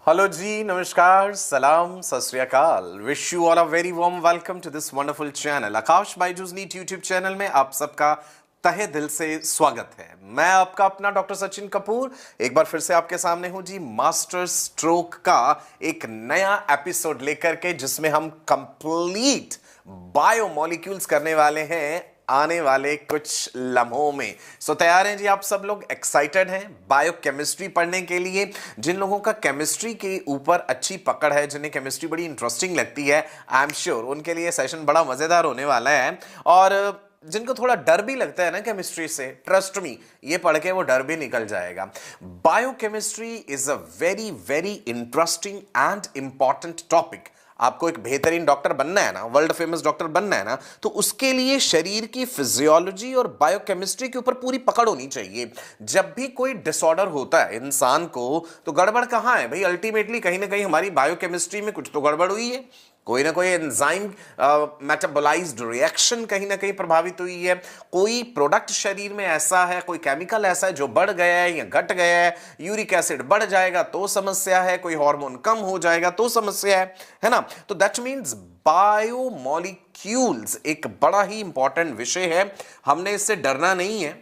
Hello जी, नमस्कार, सलाम, सत श्री अकाल। Wish you all a very warm welcome to this wonderful channel. Aakash Byju's NEET YouTube channel में आप सबका तहे दिल से स्वागत है। मैं आपका अपना डॉक्टर सचिन कपूर एक बार फिर से आपके सामने हूं जी, मास्टर स्ट्रोक का एक नया एपिसोड लेकर के, जिसमें हम कंप्लीट बायोमोलिक्यूल्स करने वाले हैं आने वाले कुछ लम्हों में। सो तैयार हैं जी आप सब लोग? एक्साइटेड हैं बायोकेमिस्ट्री पढ़ने के लिए? जिन लोगों का केमिस्ट्री के ऊपर अच्छी पकड़ है, जिन्हें केमिस्ट्री बड़ी इंटरेस्टिंग लगती है, आई एम श्योर उनके लिए सेशन बड़ा मजेदार होने वाला है। और जिनको थोड़ा डर भी लगता है ना केमिस्ट्री से, ट्रस्ट मी, ये पढ़ के वो डर भी निकल जाएगा। Biochemistry is a very very interesting and important topic. आपको एक बेहतरीन डॉक्टर बनना है ना, वर्ल्ड फेमस डॉक्टर बनना है ना, तो उसके लिए शरीर की फिजियोलॉजी और बायोकेमिस्ट्री के ऊपर पूरी पकड़ होनी चाहिए। जब भी कोई डिसऑर्डर होता है इंसान को, तो गड़बड़ कहां है भाई? अल्टीमेटली कहीं ना कहीं हमारी बायोकेमिस्ट्री में कुछ तो गड़बड़ हुई है। कोई ना कोई एंजाइम मेटाबोलाइज्ड रिएक्शन कहीं ना कहीं प्रभावित हुई है। कोई प्रोडक्ट शरीर में ऐसा है, कोई केमिकल ऐसा है जो बढ़ गया है या घट गया है। यूरिक एसिड बढ़ जाएगा तो समस्या है, कोई हार्मोन कम हो जाएगा तो समस्या है ना। तो दैट मीन्स बायोमोलिक्यूल्स एक बड़ा ही इंपॉर्टेंट विषय है, हमने इससे डरना नहीं है।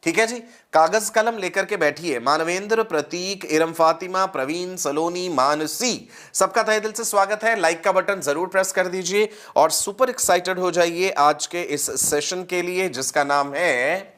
ठीक है जी, कागज कलम लेकर के बैठिए। मानवेंद्र, प्रतीक, इरम फातिमा, प्रवीण, सलोनी, मानसी, सबका तहे दिल से स्वागत है। लाइक का बटन जरूर प्रेस कर दीजिए और सुपर एक्साइटेड हो जाइए आज के इस सेशन के लिए, जिसका नाम है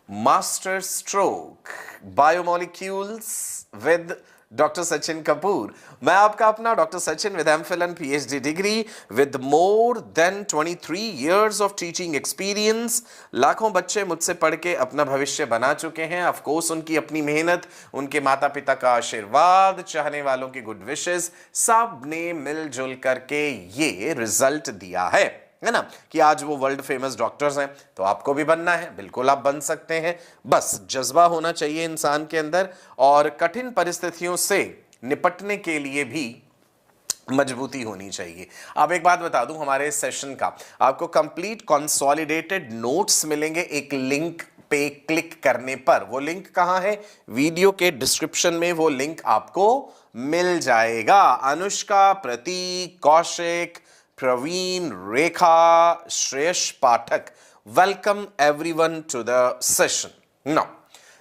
master stroke biomolecules with doctor Sachin Kapoor. मैं आपका अपना doctor Sachin with MPhil and PhD degree, with more than 23 years of teaching experience. लाखों बच्चे मुझसे पढ़ के अपना भविष्य बना चुके हैं। ऑफ कोर्स उनकी अपनी मेहनत, उनके माता पिता का आशीर्वाद, चाहने वालों की गुड विशेस, सब ने मिलजुल करके ये रिजल्ट दिया है ना, कि आज वो वर्ल्ड फेमस डॉक्टर्स हैं। तो आपको भी बनना है, बिल्कुल आप बन सकते हैं। बस जज्बा होना चाहिए इंसान के अंदर, और कठिन परिस्थितियों से निपटने के लिए भी मजबूती होनी चाहिए। अब एक बात बता दूं, हमारे सेशन का आपको कंप्लीट कंसोलिडेटेड नोट्स मिलेंगे एक लिंक पे क्लिक करने पर। वो लिंक कहां है? वीडियो के डिस्क्रिप्शन में वो लिंक आपको मिल जाएगा। Anushka, Prateek, Kaushik, Praveen, Rekha, Shreyas Pathak, welcome everyone to the session. Now,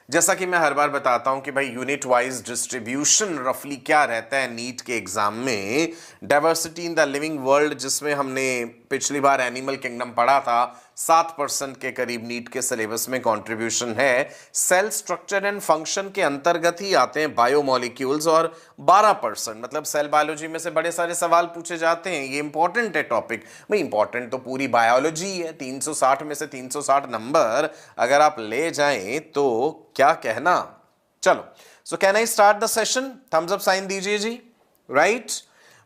जैसा कि मैं हर बार बताता हूं कि भाई यूनिट वाइज डिस्ट्रीब्यूशन रफली क्या रहता है नीट के एग्जाम में। Diversity in the living world, जिसमें हमने पिछली बार एनिमल किंगडम पढ़ा था, 7% के करीब नीट के सिलेबस में कंट्रीब्यूशन है। सेल स्ट्रक्चर एंड फंक्शन के अंतर्गत ही आते हैं बायोमोलिक्यूल्स, और 12% मतलब सेल बायोलॉजी में से बड़े सारे सवाल पूछे जाते हैं। ये इंपॉर्टेंट है टॉपिक भाई, इंपॉर्टेंट तो पूरी बायोलॉजी है। 360 में से 360 नंबर अगर आप ले जाएं तो क्या कहना। चलो, so can I start the session? Thumbs up sign दीजिए जी। राइट,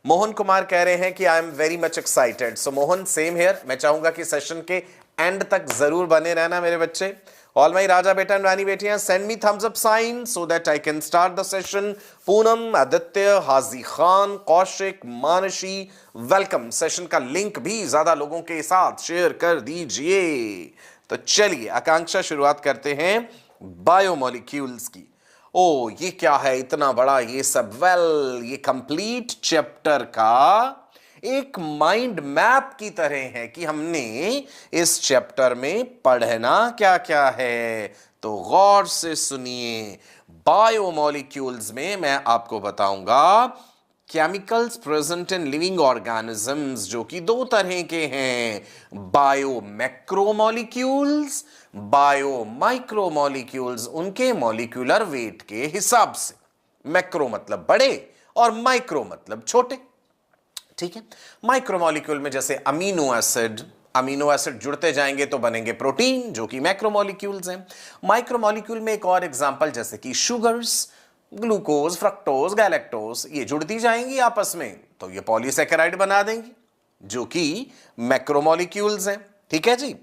मोहन कुमार कह रहे हैं कि I am very much excited. So Mohan, same here. मैं चाहूंगा कि सेशन के एंड तक जरूर बने रहना मेरे बच्चे। ऑल माई राजा बेटा एंड रानी बेटियां, send me thumbs up sign so that I can start the session. Poonam, Aditya, Haji Khan, Kaushik, Mansi, welcome. Session का लिंक भी ज्यादा लोगों के साथ शेयर कर दीजिए। तो चलिए, आकांक्षा, शुरुआत करते हैं बायोमोलिक्यूल्स की। ओ, ये क्या है इतना बड़ा ये सब? वेल, ये कंप्लीट चैप्टर का एक माइंड मैप की तरह है कि हमने इस चैप्टर में पढ़ना क्या क्या है। तो गौर से सुनिए। बायोमोलिक्यूल्स में मैं आपको बताऊंगा chemicals present in living organisms, जो कि दो तरह के हैं, बायो मैक्रोमोलिक्यूल्स, बायो माइक्रोमोलिक्यूल्स, उनके मॉलिक्यूलर वेट के हिसाब से। मैक्रो मतलब बड़े और माइक्रो मतलब छोटे। ठीक है, माइक्रोमोलिक्यूल में जैसे अमीनो एसिड जुड़ते जाएंगे तो बनेंगे प्रोटीन, जो कि मैक्रोमोलिक्यूल्स हैं। माइक्रोमोलिक्यूल में एक और एग्जांपल जैसे कि शुगर्स, ग्लूकोज, फ्रक्टोज, गैलेक्टोज, ये जुड़ती जाएंगी आपस में तो ये पॉलीसैकेराइड बना देंगी, जो कि मैक्रोमोलिक्यूल्स हैं। ठीक है जी।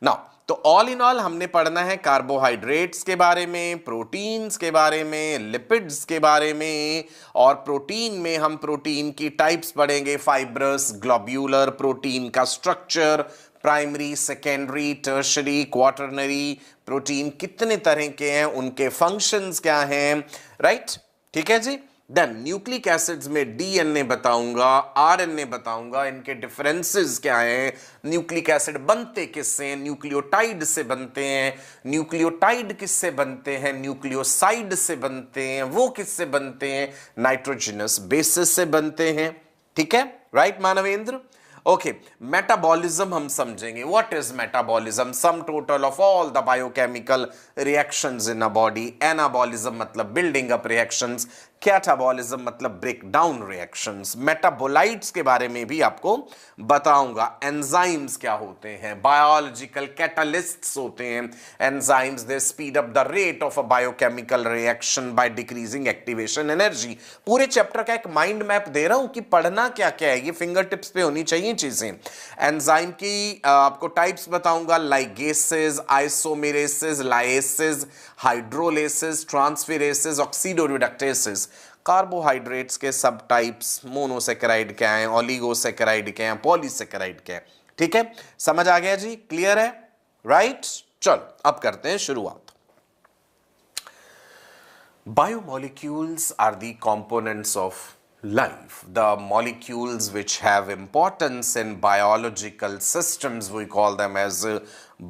नाउ, तो ऑल इन ऑल हमने पढ़ना है कार्बोहाइड्रेट्स के बारे में, प्रोटीन्स के बारे में, लिपिड्स के बारे में, और प्रोटीन में हम प्रोटीन की टाइप्स पढ़ेंगे, फाइब्रस, ग्लोब्यूलर, प्रोटीन का structure, primary, secondary, tertiary, quaternary protein कितने तरह के हैं, उनके फंक्शंस क्या हैं। राइट, ठीक है जी। देन न्यूक्लिक एसिड्स में डीएनए बताऊंगा, आरएनए बताऊंगा, इनके डिफरेंसेस क्या हैं, न्यूक्लिक एसिड बनते किससे हैं, न्यूक्लियोटाइड से बनते हैं, न्यूक्लियोटाइड किससे बनते हैं, न्यूक्लियोसाइड से बनते हैं, वो किससे बनते हैं, नाइट्रोजनस बेसिस से बनते हैं। ठीक है, राइट मानवेंद्र? ओके, मेटाबॉलिज्म हम समझेंगे। What is metabolism? Some total of all the biochemical reactions in a body. Anabolism मतलब बिल्डिंग अप रिएक्शंस, कैटाबॉलिज्म मतलब ब्रेक डाउन रिएक्शंस। मेटाबोलाइट्स के बारे में भी आपको बताऊंगा। एंजाइम्स क्या होते हैं? बायोलॉजिकल कैटलिस्ट्स होते हैं enzymes. They speed up the rate of a biochemical reaction by decreasing activation energy. पूरे चैप्टर का एक माइंड मैप दे रहा हूं कि पढ़ना क्या क्या है, ये फिंगर टिप्स पे होनी चाहिए चीजें। एंजाइम की आपको टाइप्स बताऊंगा, लाइगेसेस, आइसोमेरेसेस, लाइएसेस, हाइड्रोलेसेस, ट्रांसफेरेसेस, ऑक्सीडोरिडक्टेसेस। कार्बोहाइड्रेट्स के सब टाइप्स, मोनोसेकेराइड क्या है, ओलिगोसेकेराइड क्या है, पॉलीसेकेराइड क्या है। ठीक है, समझ आ गया जी? क्लियर है? राइट, चलो अब करते हैं शुरुआत। Biomolecules are the components of life. The molecules which have importance in biological systems, we call them as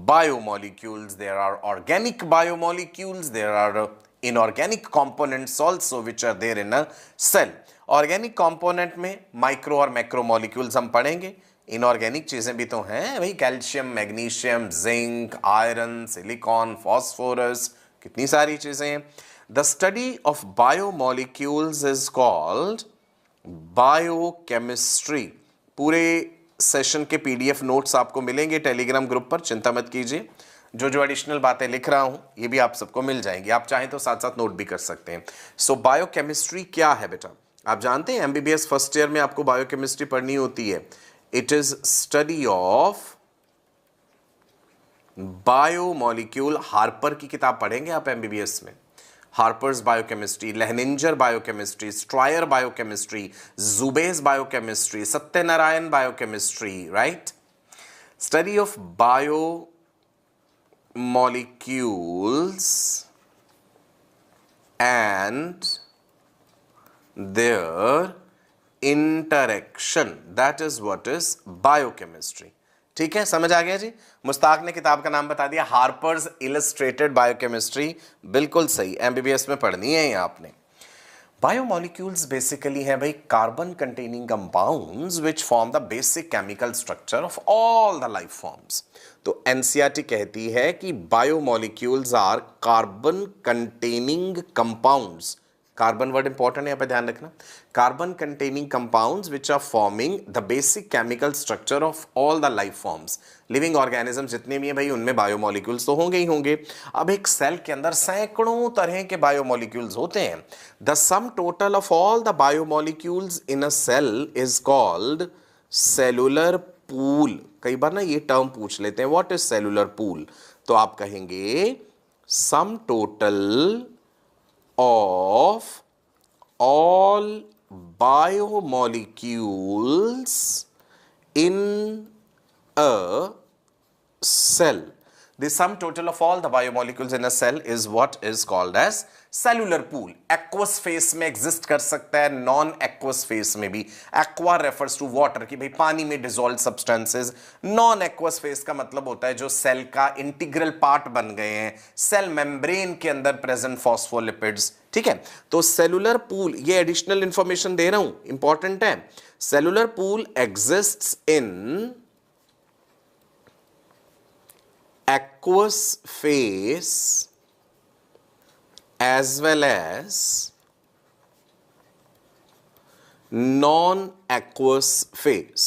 biomolecules. There are organic biomolecules, there are inorganic components also which are there in a cell. Organic component में micro और macro molecules हम पढ़ेंगे। Inorganic चीजें भी तो हैं भाई, calcium, magnesium, zinc, iron, silicon, phosphorus, कितनी सारी चीजें हैं। The study of biomolecules is called biochemistry. पूरे सेशन के पीडीएफ नोट्स आपको मिलेंगे टेलीग्राम ग्रुप पर, चिंता मत कीजिए। जो एडिशनल बातें लिख रहा हूं ये भी आप सबको मिल जाएंगी, आप चाहें तो साथ साथ नोट भी कर सकते हैं। सो बायोकेमिस्ट्री क्या है बेटा? आप जानते हैं एमबीबीएस फर्स्ट ईयर में आपको बायोकेमिस्ट्री पढ़नी होती है। It is study of biomolecule. Harper की किताब पढ़ेंगे आप एमबीबीएस में। Harper's biochemistry, Lehninger biochemistry, Stryer biochemistry, Zubay's biochemistry, Satyanarayana biochemistry, right? Study of biomolecules and their interaction, that is what is biochemistry. ठीक है, समझ आ गया जी? मुस्ताक ने किताब का नाम बता दिया, हार्पर्स इलस्ट्रेटेड बायोकेमिस्ट्री। बिल्कुल सही, एमबीबीएस में पढ़नी है ये आपने। बायोमोलिक्यूल्स बेसिकली है भाई carbon containing compounds which form the basic chemical structure of all the life forms. तो एनसीईआरटी कहती है कि biomolecules are carbon containing compounds. Carbon word important है, यहां पे ध्यान रखना। Carbon containing compounds which are forming the basic chemical structure of all the life forms. Living organism जितने भी हैं भाई उनमें बायोमोलिक्यूल्स तो होंगे ही होंगे। अब एक सेल के अंदर सैकड़ों तरह के बायोमोलिक्यूल्स होते हैं। The sum total of all the biomolecules in a cell is called cellular pool. कई बार ना ये टर्म पूछ लेते हैं, व्हाट इज सेलुलर पूल? तो आप कहेंगे sum total of all biomolecules in a cell. The sum total of all the biomolecules in a cell is what is called as cellular pool. Aqueous phase में exist कर सकता है, non aqueous phase में भी। Aqua refers to water कि भाई पानी में dissolved substances। non aqueous phase का मतलब होता है जो सेल का इंटीग्रल पार्ट बन गए हैं, सेल मेम्ब्रेन के अंदर प्रेजेंट फॉस्फोलिपिड्स। ठीक है, तो सेलुलर पूल, ये एडिशनल इंफॉर्मेशन दे रहा हूं, इंपॉर्टेंट है। सेलुलर पूल एग्जिस्ट्स इन aqueous phase as well as non-aqueous phase.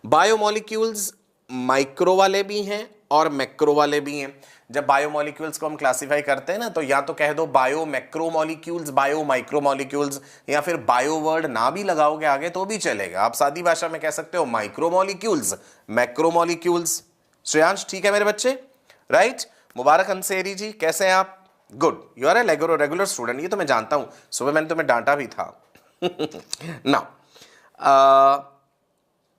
Biomolecules micro वाले भी हैं और मैक्रो वाले भी हैं। जब बायोमोलिक्यूल्स को हम क्लासिफाई करते हैं ना, तो या तो कह दो bio macro molecules, bio micro molecules, या फिर बायो वर्ड ना भी लगाओगे आगे तो भी चलेगा। आप सादी भाषा में कह सकते हो micro molecules, macro molecules. Shreyansh ठीक है मेरे बच्चे? राइट? मुबारक अंसेरी जी, कैसे हैं आप? Good, you are a regular student, ये तो मैं जानता हूं, सुबह मैंने तुम्हें डांटा भी था। नाउ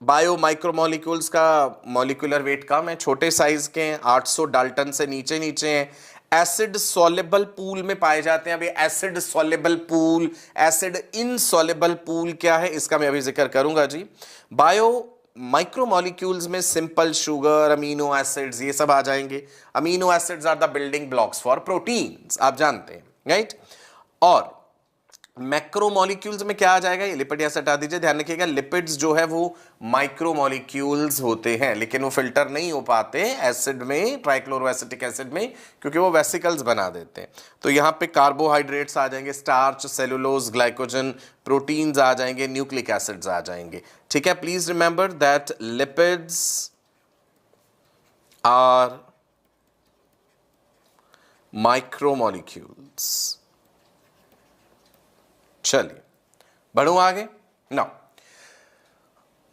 बायो माइक्रोमोलिक्यूल्स का मॉलिक्यूलर वेट कम है, छोटे साइज के हैं, 800 डाल्टन से नीचे नीचे हैं। एसिड सॉल्युबल पूल में पाए जाते हैं। अभी acid soluble pool, acid insoluble pool क्या है इसका मैं अभी जिक्र करूंगा जी। बायो माइक्रोमोलिक्यूल्स में सिंपल शुगर, अमीनो एसिड्स, ये सब आ जाएंगे। Amino acids are the building blocks for proteins, आप जानते हैं, राइट। और मैक्रोमोलिक्यूल्स में क्या आ जाएगा, ये लिपिड से हटा दीजिए। ध्यान रखिएगा लिपिड्स जो है वो माइक्रोमोलिक्यूल्स होते हैं, लेकिन वो फिल्टर नहीं हो पाते एसिड में, ट्राइक्लोरोएसिटिक एसिड में, क्योंकि वो वेसिकल्स बना देते हैं। तो यहां पे कार्बोहाइड्रेट्स आ जाएंगे, स्टार्च, सेलुलोज, ग्लाइकोजन, प्रोटीन्स आ जाएंगे, न्यूक्लिक एसिड्स आ जाएंगे। ठीक है, please remember that lipids are micromolecules. चलिए बढ़ो आगे। नाउ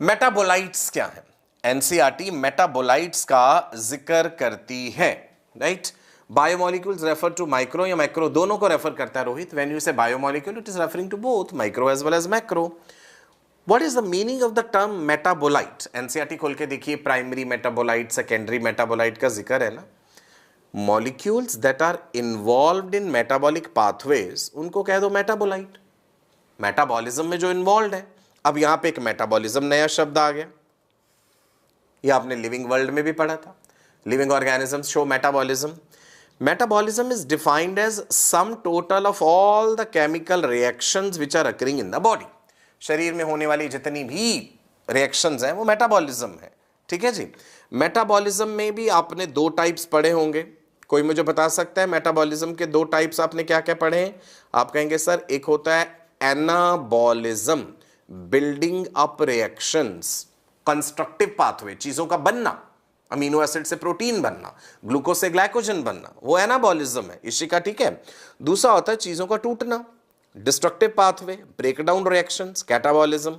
मेटाबोलाइट्स क्या है, एनसीईआरटी मेटाबोलाइट्स का जिक्र करती है, right. Biomolecules refer to micro या मैक्रो, दोनों को रेफर करता है Rohit. When you say biomolecule it is referring to both micro as well as macro. What is the meaning of the term metabolite, NCERT खोल के देखिए, प्राइमरी मेटाबोलाइट, सेकेंडरी मेटाबोलाइट का जिक्र है ना। Molecules that are involved in metabolic pathways उनको कह दो मेटाबोलाइट, मेटाबॉलिज्म में जो इन्वॉल्व है। अब यहां पे एक मेटाबॉलिज्म नया शब्द आ गया, ये आपने लिविंग वर्ल्ड में भी पढ़ा था, living organisms show metabolism. Metabolism is defined as sum total of all the chemical reactions which are occurring in the body. शरीर में होने वाली जितनी भी रिएक्शंस हैं वो मेटाबॉलिज्म है, ठीक है जी। मेटाबॉलिज्म में भी आपने दो टाइप्स पढ़े होंगे, कोई मुझे बता सकता है मेटाबॉलिज्म के दो टाइप्स आपने क्या क्या पढ़े हैं? आप कहेंगे सर एक होता है anabolism, building up reactions, constructive pathway, चीजों का बनना, अमीनो एसिड से प्रोटीन बनना, ग्लूकोज से ग्लाइकोजन बनना, वो एनाबॉलिज्म है इसी का, ठीक है। दूसरा होता है चीजों का टूटना, destructive pathway, breakdown reactions, catabolism,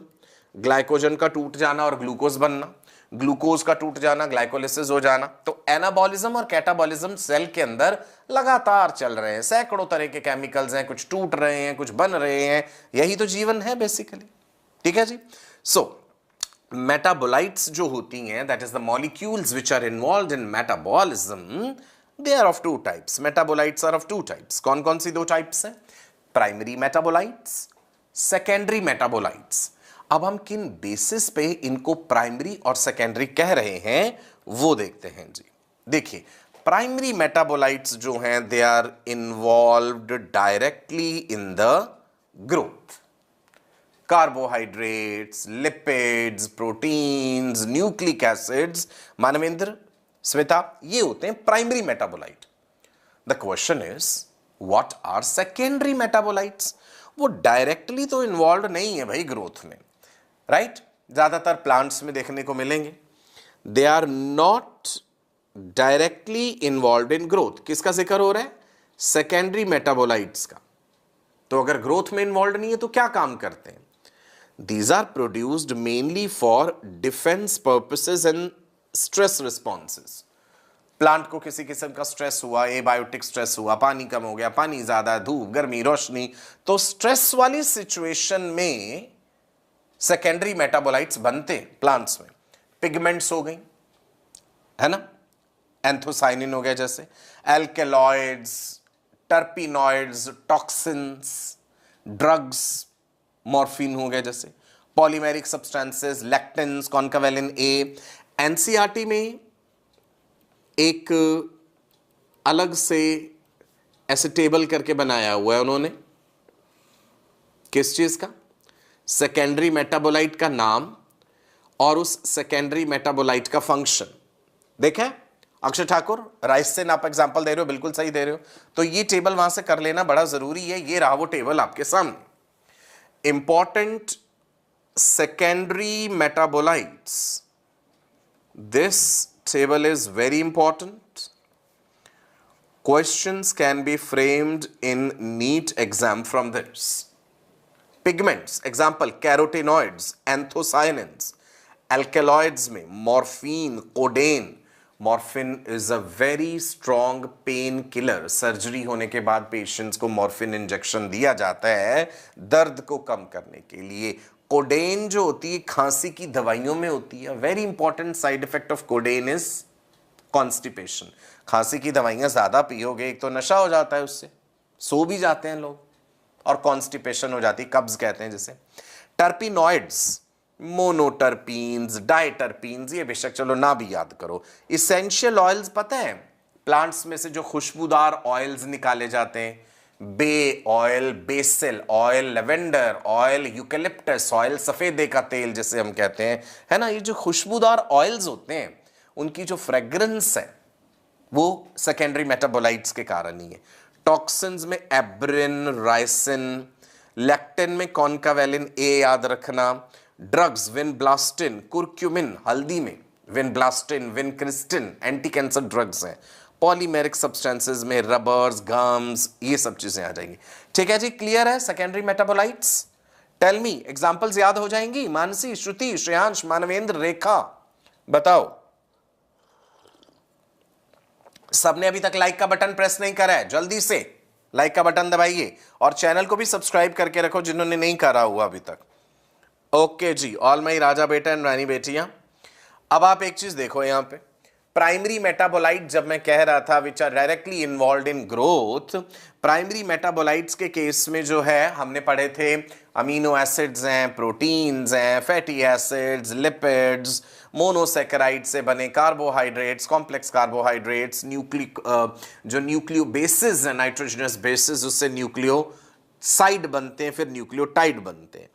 glycogen का टूट जाना और ग्लूकोज बनना, ग्लूकोज का टूट जाना, ग्लाइकोलिसिस हो जाना। तो एनाबॉलिज्म और कैटाबॉलिज्म सेल के अंदर लगातार चल रहे हैं, सैकड़ों तरह के केमिकल्स हैं, कुछ टूट रहे हैं, कुछ बन रहे हैं, यही तो जीवन है बेसिकली, ठीक है जी। सो मेटाबोलाइट्स जो होती हैं, that is the molecules which are involved in metabolism, they are of two types. Metabolites are of two types. कौन कौन सी दो टाइप्स हैं? Primary metabolites, secondary metabolites. अब हम किन बेसिस पे इनको प्राइमरी और सेकेंडरी कह रहे हैं वो देखते हैं जी। देखिए प्राइमरी मेटाबोलाइट्स जो हैं they are involved directly in the growth. Carbohydrates, lipids, proteins, nucleic acids, Manvendra, Shweta, ये होते हैं primary metabolite. The question is what are secondary metabolites? वो डायरेक्टली तो इन्वॉल्व नहीं है भाई ग्रोथ में, राइट ज्यादातर प्लांट्स में देखने को मिलेंगे। They are not directly involve in growth. किसका जिक्र हो रहा है? सेकेंडरी मेटाबोलाइट्स का। तो अगर ग्रोथ में इन्वॉल्व नहीं है तो क्या काम करते हैं? These are produced mainly for defence purposes and stress responses. Plant को किसी किस्म का स्ट्रेस हुआ, एबायोटिक स्ट्रेस हुआ, पानी कम हो गया, पानी ज्यादा, धूप, गर्मी, रोशनी, तो स्ट्रेस वाली सिचुएशन में सेकेंडरी मेटाबोलाइट्स बनते हैं प्लांट्स में। पिगमेंट्स हो गई, है ना, एंथोसाइनिन हो गया, जैसे alkaloids, terpenoids, toxins, drugs, morphine हो गया जैसे, पॉलीमेरिक सब्सटेंसेस, लेक्टिन्स, कॉन्कावेलिन ए। एनसीईआरटी में एक अलग से ऐसे टेबल करके बनाया हुआ है उन्होंने, किस चीज का? सेकेंडरी मेटाबोलाइट का नाम और उस सेकेंडरी मेटाबोलाइट का फंक्शन। देखा है अक्षय ठाकुर, राइस से आप एग्जांपल दे रहे हो, बिल्कुल सही दे रहे हो। तो ये टेबल वहां से कर लेना बड़ा जरूरी है। ये रहा वो टेबल आपके सामने। Important secondary metabolites, this table is very important. Questions can be framed in NEET exam from this. Pigments, example carotenoids, anthocyanins, alkaloids में morphine, codeine. Morphine is a very strong pain killer. Surgery होने के बाद patients को morphine injection दिया जाता है दर्द को कम करने के लिए। कोडेन जो होती है खांसी की दवाइयों में होती है। Very important side effect of codeine is constipation. खांसी की दवाइयां ज्यादा पियोगे, एक तो नशा हो जाता है, उससे सो भी जाते हैं लोग, और कॉन्स्टिपेशन हो जाती है, कब्ज कहते हैं जिसे। टर्पिनॉइड्स, मोनोटर्पीन्स, डाइटर्पीन्स, ये बेशक चलो ना भी याद करो। इसेंशियल ऑयल्स पता है, प्लांट्स में से जो खुशबूदार ऑयल्स निकाले जाते हैं, bay oil, basil oil, lavender oil, eucalyptus oil, सफेदे का तेल जिसे हम कहते हैं, है ना, ये जो खुशबूदार ऑयल्स होते हैं उनकी जो फ्रेग्रेंस है वो सेकेंडरी मेटाबोलाइट्स के कारण ही है। टॉक्सिन्स में एब्रिन, राइसिन, लेक्टिन में कॉन्कावेलिन ए याद रखना, ड्रग्स विनब्लास्टिन, कुर्क्यूमिन, हल्दी में vinblastine, vincristine, anti cancer drugs हैं। पॉलीमेरिक सब्सटेंसेस में रबर्स, गम्स, ये सब चीजें आ जाएंगी। ठीक है जी, क्लियर है secondary metabolites? Tell me, examples याद हो जाएंगी? मानसी, श्रुति, श्रेयांश, मानवेंद्र, रेखा, बताओ। सबने अभी तक लाइक का बटन प्रेस नहीं करा है, जल्दी से लाइक का बटन दबाइए और चैनल को भी सब्सक्राइब करके रखो जिन्होंने नहीं करा हुआ अभी तक। ओके जी, ऑल माई राजा बेटा एंड रानी बेटियां, अब आप एक चीज देखो यहां पे, प्राइमरी मेटाबोलाइट जब मैं कह रहा था which are directly involve in growth, primary metabolites के केस में जो है हमने पढ़े थे अमीनो एसिड्स हैं, प्रोटीन्स हैं, फैटी एसिड्स, लिपिड्स, मोनोसेकेराइड से बने कार्बोहाइड्रेट्स, कॉम्प्लेक्स कार्बोहाइड्रेट्स, जो न्यूक्लियो बेसिस है, नाइट्रोजनस बेसिस, उससे न्यूक्लियोसाइड बनते हैं, फिर न्यूक्लियोटाइड बनते हैं।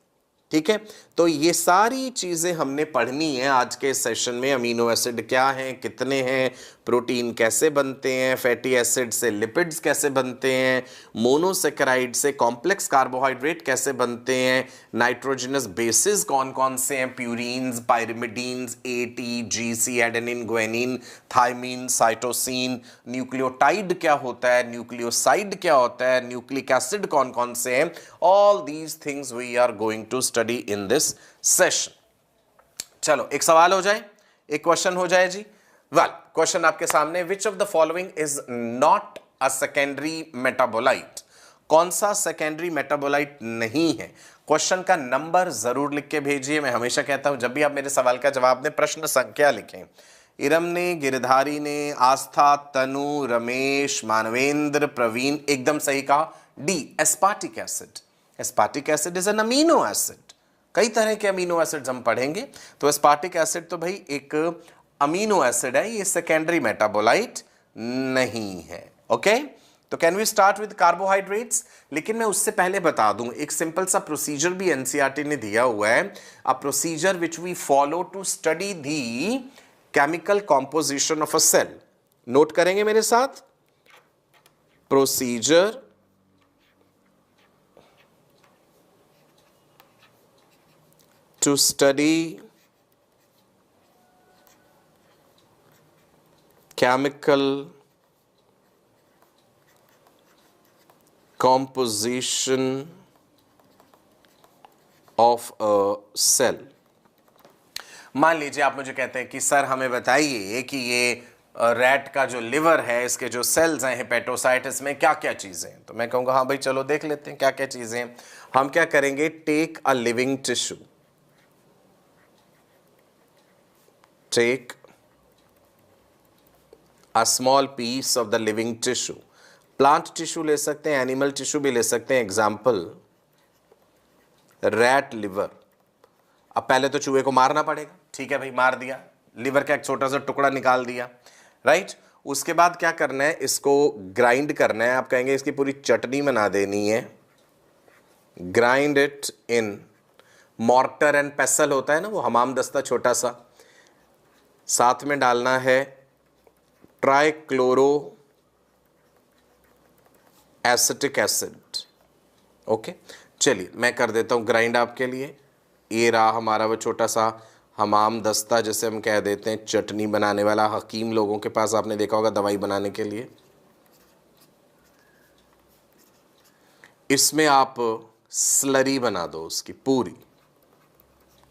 ठीक है, तो ये सारी चीजें हमने पढ़नी है आज के सेशन में। अमीनो एसिड क्या हैं, कितने हैं, प्रोटीन कैसे बनते हैं, फैटी एसिड से लिपिड्स कैसे बनते हैं, मोनोसेकेराइड से कॉम्प्लेक्स कार्बोहाइड्रेट कैसे बनते हैं, नाइट्रोजनस बेसिस कौन कौन से हैं, purines, pyrimidines, AT, GC, adenine, guanine, thymine, cytosine, nucleotide क्या होता है, न्यूक्लियोसाइड क्या होता है, न्यूक्लिक एसिड कौन कौन से हैं, all these things we are going to study in this session. चलो एक सवाल हो जाए, एक क्वेश्चन हो जाए जी। वेल, क्वेश्चन आपके सामने, which of the following is not a secondary metabolite? कौन सा सेकेंडरी मेटाबोलाइट नहीं है? क्वेश्चन का नंबर जरूर लिख के भेजिए। मैं हमेशा कहता हूं जब भी आप मेरे सवाल का जवाब दें, प्रश्न संख्या लिखें। इरम ने, गिरधारी ने, आस्था, तनु, रमेश, मानवेंद्र, प्रवीण, एकदम सही कहा, D, aspartic acid. Aspartic acid is an amino acid. कई तरह के अमीनो एसिड्स हम पढ़ेंगे, तो एस्पार्टिक एसिड तो भाई एक अमीनो एसिड है, ये सेकेंडरी मेटाबोलाइट नहीं है। ओके, तो can we start with carbohydrates? लेकिन मैं उससे पहले बता दूं, एक सिंपल सा प्रोसीजर भी एनसीईआरटी ने दिया हुआ है, a procedure which we follow to study the chemical composition of a cell. Note करेंगे मेरे साथ, procedure to study chemical composition of a cell। मान लीजिए आप मुझे कहते हैं कि सर हमें बताइए कि ये रैट का जो लिवर है, इसके जो सेल्स हैं हेपेटोसाइट, इसमें क्या क्या चीजें हैं। तो मैं कहूंगा हाँ भाई चलो देख लेते हैं क्या क्या चीजें हैं। हम क्या करेंगे, take a living tissue, take a small piece of the living tissue। Plant tissue ले सकते हैं, एनिमल टिश्यू भी ले सकते हैं। Example, rat liver. अब पहले तो चूहे को मारना पड़ेगा, ठीक है भाई, मार दिया, लिवर का एक छोटा सा टुकड़ा निकाल दिया, राइट। उसके बाद क्या करना है, इसको ग्राइंड करना है। आप कहेंगे इसकी पूरी चटनी बना देनी है। Grind it in mortar and पेसल होता है ना, वो हमाम दस्ता छोटा सा, साथ में डालना है ट्राइक्लोरो एसिटिक एसिड। ओके, चलिए मैं कर देता हूं ग्राइंड आपके लिए। ये रहा हमारा वो छोटा सा हमाम दस्ता, जैसे हम कह देते हैं चटनी बनाने वाला। हकीम लोगों के पास आपने देखा होगा दवाई बनाने के लिए। इसमें आप स्लरी बना दो, उसकी पूरी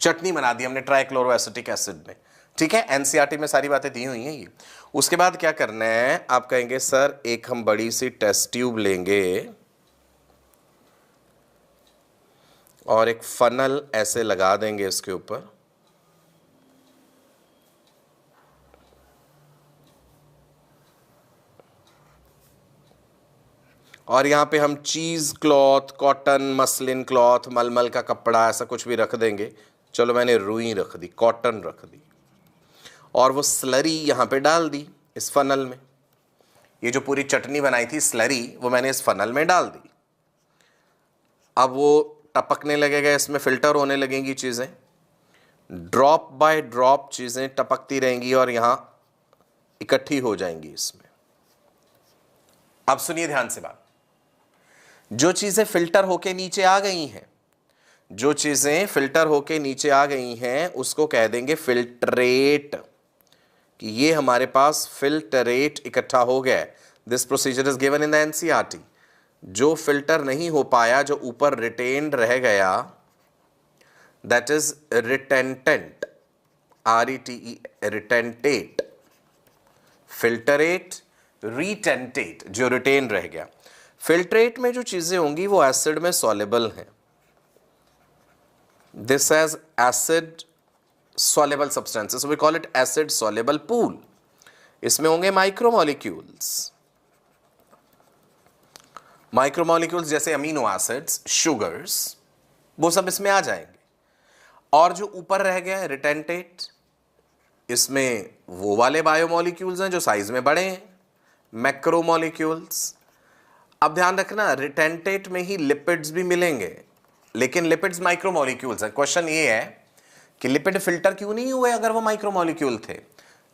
चटनी बना दी हमने ट्राइक्लोरो एसिटिक एसिड में। ठीक है, एनसीईआरटी में सारी बातें दी हुई हैं ये। उसके बाद क्या करना है, आप कहेंगे सर एक हम बड़ी सी टेस्ट ट्यूब लेंगे और एक फनल ऐसे लगा देंगे इसके ऊपर, और यहाँ पे हम चीज़ क्लॉथ, कॉटन, मसलिन क्लॉथ, मलमल का कपड़ा, ऐसा कुछ भी रख देंगे। चलो मैंने रुई रख दी, कॉटन रख दी, और वो स्लरी यहाँ पे डाल दी इस फनल में। ये जो पूरी चटनी बनाई थी स्लरी, वो मैंने इस फनल में डाल दी। अब वो टपकने लगेगा, इसमें फिल्टर होने लगेंगी चीज़ें, ड्रॉप बाय ड्रॉप चीज़ें टपकती रहेंगी और यहाँ इकट्ठी हो जाएंगी इसमें। अब सुनिए ध्यान से बात, जो चीज़ें फिल्टर होके नीचे आ गई हैं, जो चीज़ें फिल्टर होके नीचे आ गई हैं उसको कह देंगे फिल्ट्रेट, कि ये हमारे पास फिल्टरेट इकट्ठा हो गया है। This procedure is given in the NCERT. जो फिल्टर नहीं हो पाया, जो ऊपर रिटेन्ड रह गया, दैट इज रिटेंटेंट, RETE, रिटेंटेट। फिल्टरेट, रिटेंटेट, जो रिटेन रह गया। फिल्ट्रेट में जो चीजें होंगी वो एसिड में सॉल्युबल हैं। This has acid soluble substances, so we call it acid soluble pool. इसमें होंगे माइक्रोमोलिक्यूल्स, माइक्रोमोलिक्यूल्स जैसे अमीनो एसिड्स, शुगर्स, वो सब इसमें आ जाएंगे। और जो ऊपर रह गया है रिटेंटेट, इसमें वो वाले बायोमोलिक्यूल्स हैं जो साइज में बड़े हैं, मैक्रोमोलिक्यूल्स। अब ध्यान रखना, रिटेंटेट में ही लिपिड्स भी मिलेंगे, लेकिन लिपिड्स माइक्रोमोलिक्यूल्स हैं। क्वेश्चन ये है कि लिपिड फिल्टर क्यों नहीं हुए अगर वो माइक्रोमोलिक्यूल थे?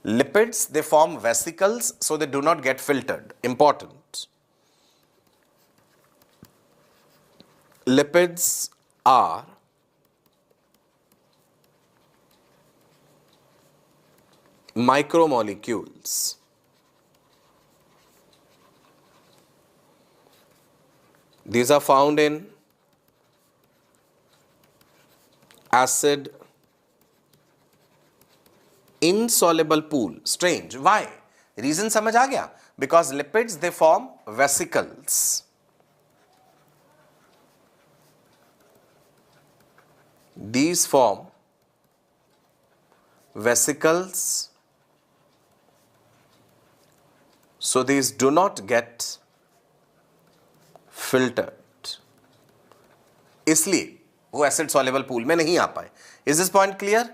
Lipids they form vesicles, so they do not get filtered. Important, lipids are micromolecules. These are found in acid insoluble pool. Strange. Why? Reason समझ आ गया? Because lipids they form vesicles. These form vesicles, so these do not get filtered. इसलिए वो acid soluble pool में नहीं आ पाए। Is this point clear?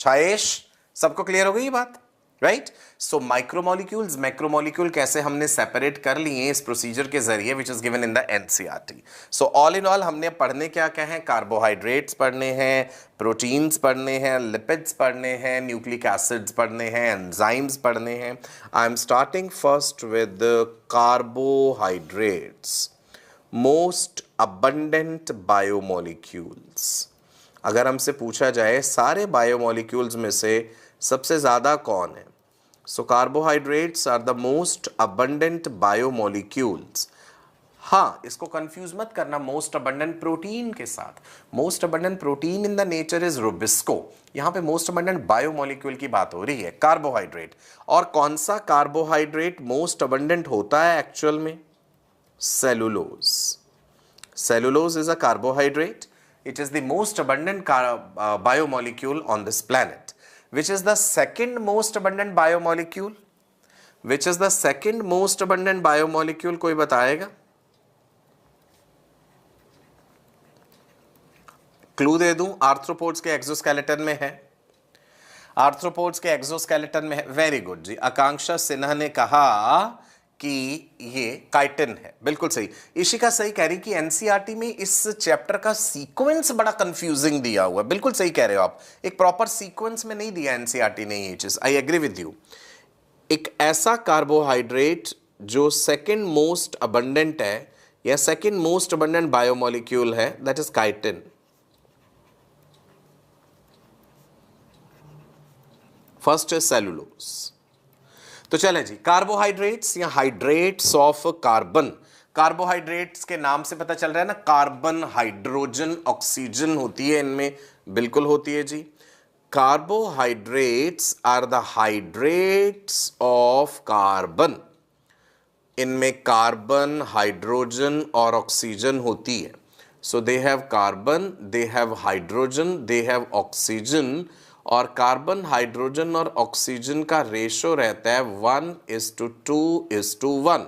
Chhayesh, सबको clear हो गई ये बात? राइट। सो माइक्रोमोलिक्यूल्स, मैक्रोमोलिक्यूल कैसे हमने सेपरेट कर लिए इस प्रोसीजर के जरिए, which is given in the NCERT. So all in all हमने पढ़ने क्या क्या है? कार्बोहाइड्रेट्स पढ़ने हैं, प्रोटीन्स पढ़ने हैं, लिपिड्स पढ़ने हैं, न्यूक्लिक एसिड्स पढ़ने हैं, एंजाइम्स पढ़ने हैं। I am starting first with carbohydrates, most abundant biomolecules. अगर हमसे पूछा जाए सारे बायोमोलिक्यूल्स में से सबसे ज़्यादा कौन है, so carbohydrates are the most abundant biomolecules. हाँ, इसको कंफ्यूज मत करना मोस्ट अबंडेंट प्रोटीन के साथ। Most abundant protein in the nature is Rubisco. यहाँ पे मोस्ट अबंडेंट बायोमोलिक्यूल की बात हो रही है, कार्बोहाइड्रेट। और कौन सा कार्बोहाइड्रेट मोस्ट अबंडेंट होता है एक्चुअल में? Cellulose. Cellulose is a carbohydrate. It is the most abundant biomolecule on this planet. Which is the second most abundant biomolecule? Which is the second most abundant biomolecule? कोई बताएगा? Clue दे दूं, arthropods के exoskeleton में है। Arthropods के exoskeleton में है। Very good जी, आकांक्षा सिन्हा ने कहा कि ये काइटिन है। बिल्कुल सही। इशिका सही कह रही कि एनसीईआरटी में इस चैप्टर का सीक्वेंस बड़ा कंफ्यूजिंग दिया हुआ है। बिल्कुल सही कह रहे हो आप, एक प्रॉपर सीक्वेंस में नहीं दिया एनसीईआरटी ने ये चीज। I agree with you. एक ऐसा कार्बोहाइड्रेट जो सेकंड मोस्ट अबंडेंट है या सेकंड मोस्ट अबंडेंट बायोमोलिक्यूल है, that is chitin. First is cellulose. तो चलें जी, कार्बोहाइड्रेट्स या हाइड्रेट्स ऑफ कार्बन। कार्बोहाइड्रेट्स के नाम से पता चल रहा है ना, कार्बन, हाइड्रोजन, ऑक्सीजन होती है इनमें। बिल्कुल होती है जी। Carbohydrates are the hydrates of carbon. इनमें कार्बन, हाइड्रोजन और ऑक्सीजन होती है। सो they have carbon, they have hydrogen, they have oxygen. और कार्बन, हाइड्रोजन और ऑक्सीजन का रेशो रहता है 1:2:1।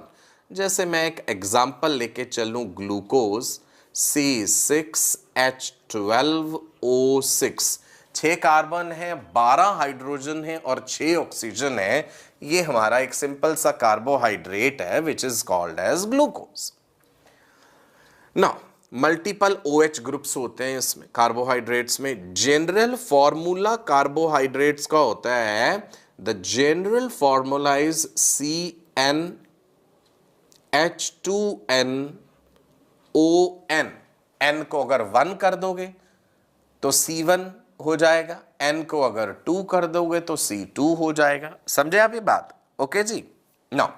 जैसे मैं एक एग्जाम्पल लेके चलूं, ग्लूकोज C6H12O6, 6 कार्बन है, 12 हाइड्रोजन है और 6 ऑक्सीजन है। ये हमारा एक सिंपल सा कार्बोहाइड्रेट है which is called as glucose. Now multiple OH groups होते हैं इसमें कार्बोहाइड्रेट्स में। जनरल फॉर्मूला कार्बोहाइड्रेट्स का होता है, the general formula is CnH2nOn। n को अगर 1 कर दोगे तो C1 हो जाएगा, n को अगर 2 कर दोगे तो C2 हो जाएगा। समझे आप ये बात? ओके जी। नाउ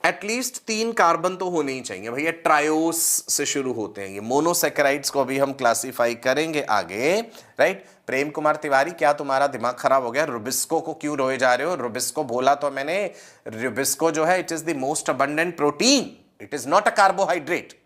एटलीस्ट 3 कार्बन तो होने ही चाहिए भैया। ट्रायोस से शुरू होते हैं ये। मोनोसैकेराइड्स को अभी हम क्लासिफाई करेंगे आगे, राइट। प्रेम कुमार तिवारी, क्या तुम्हारा दिमाग खराब हो गया? रुबिस्को को क्यों रोए जा रहे हो? रुबिस्को बोला तो मैंने, रुबिस्को जो है it is the most abundant protein, it is not a carbohydrate.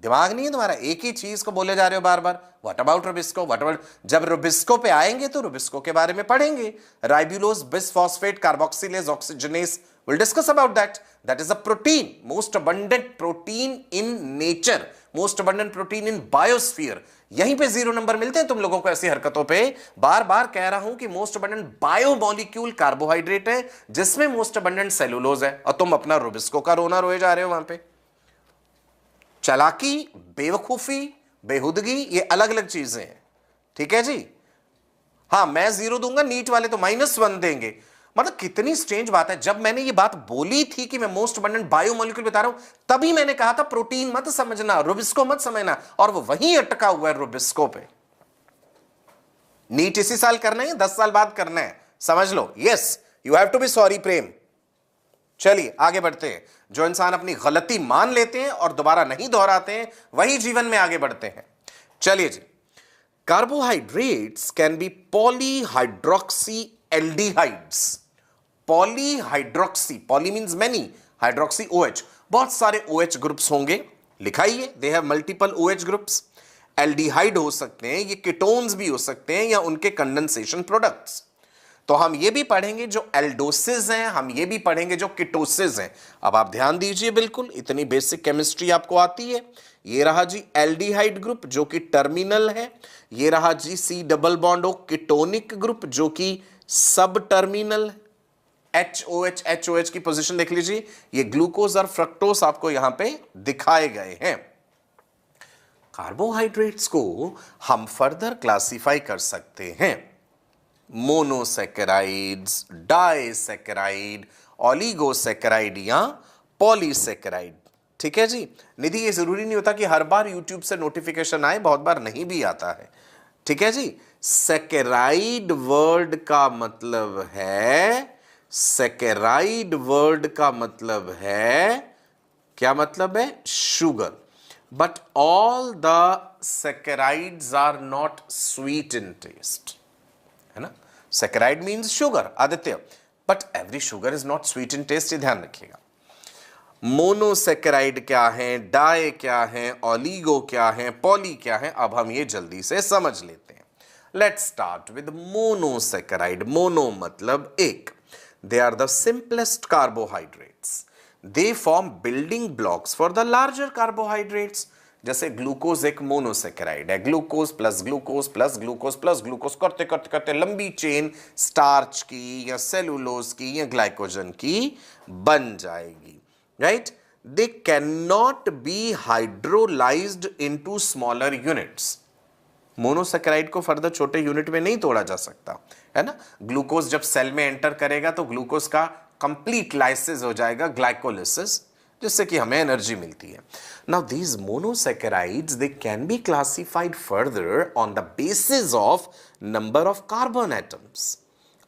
दिमाग नहीं है तुम्हारा, एक ही चीज को बोले जा रहे हो बार बार। What about rubisco, what about. जब रुबिस्को पे आएंगे तो रुबिस्को के बारे में पढ़ेंगे। Ribulose bisphosphate carboxylase oxygenase, we'll discuss about that. That is a protein, most abundant protein in nature, most abundant protein in biosphere. यहीं पे 0 नंबर मिलते हैं तुम लोगों को ऐसी हरकतों पे। बार बार कह रहा हूं कि मोस्ट अबंडेंट बायोमोलिक्यूल कार्बोहाइड्रेट है जिसमें मोस्ट अबंडेंट सेलुलोज है, और तुम अपना रुबिस्को का रोना रोए जा रहे हो वहां पे। चालाकी, बेवकूफी, बेहुदगी, ये अलग अलग चीजें हैं, ठीक है जी। हाँ, मैं 0 दूंगा, नीट वाले तो -1 देंगे। मतलब कितनी स्ट्रेंज बात है। जब मैंने ये बात बोली थी कि मैं मोस्ट अबंडेंट बायोमोलिक्यूल बता रहा हूं, तभी मैंने कहा था प्रोटीन मत समझना, रुबिस्को मत समझना, और वो वहीं अटका हुआ है रुबिस्को पे। नीट इसी साल करना है, 10 साल बाद करना है, समझ लो। Yes, you have to be sorry Prem. चलिए आगे बढ़ते हैं। जो इंसान अपनी गलती मान लेते हैं और दोबारा नहीं दोहराते हैं, वही जीवन में आगे बढ़ते हैं। चलिए जी, carbohydrates can be polyhydroxy aldehydes. Polyhydroxy, poly means many, hydroxy OH, बहुत सारे OH ग्रुप्स होंगे, लिखाइए। They have multiple OH groups. Aldehyde हो सकते हैं, ये कीटोन्स भी हो सकते हैं या उनके कंडेंसेशन प्रोडक्ट्स। तो हम ये भी पढ़ेंगे जो एल्डोसिस हैं, हम ये भी पढ़ेंगे जो कीटोसिस हैं। अब आप ध्यान दीजिए, बिल्कुल इतनी बेसिक केमिस्ट्री आपको आती है। ये रहा जी एल्डिहाइड ग्रुप जो कि टर्मिनल है। ये रहा जी C double bond O ketonic group जो कि सब टर्मिनल है। HOH की पोजीशन देख लीजिए। ये ग्लूकोज और फ्रक्टोस आपको यहां पे दिखाए गए हैं। कार्बोहाइड्रेट्स को हम फर्दर क्लासिफाई कर सकते हैं, मोनोसैकेराइड्स, डाइसैकेराइड, ओलिगोसैकेराइड या पॉलीसैकेराइड। ठीक है जी। निधि, ये जरूरी नहीं होता कि हर बार यूट्यूब से नोटिफिकेशन आए, बहुत बार नहीं भी आता है। ठीक है जी। सैकेराइड वर्ड का मतलब है, सैकेराइड वर्ड का मतलब है, क्या मतलब है? Sugar. But all the saccharides are not sweet in taste, है ना। Saccharide means sugar, Aditya, but every sugar is not sweet in taste, ये ध्यान रखिएगा। मोनोसैकेराइड क्या है, डाई क्या है, ओलिगो क्या है, पॉली क्या है, अब हम ये जल्दी से समझ लेते हैं। Let's start with monosaccharide. Mono मतलब एक। They are the simplest carbohydrates. They form building blocks for the larger carbohydrates. जैसे ग्लूकोज एक मोनोसैकेराइड है, glucose plus glucose plus glucose plus glucose करते करते करते लंबी चेन स्टार्च की या सेलुलोज की या ग्लाइकोजन की बन जाएगी, right. They cannot be hydrolyzed into smaller units. Monosaccharide को फर्दर छोटे यूनिट में नहीं तोड़ा जा सकता, है ना। ग्लूकोज जब सेल में एंटर करेगा तो ग्लूकोज का कंप्लीट लाइसिस हो जाएगा, ग्लाइकोलिसिस, जिससे कि हमें एनर्जी मिलती है। Now these monosaccharides they can be classified further on the basis of number of carbon atoms.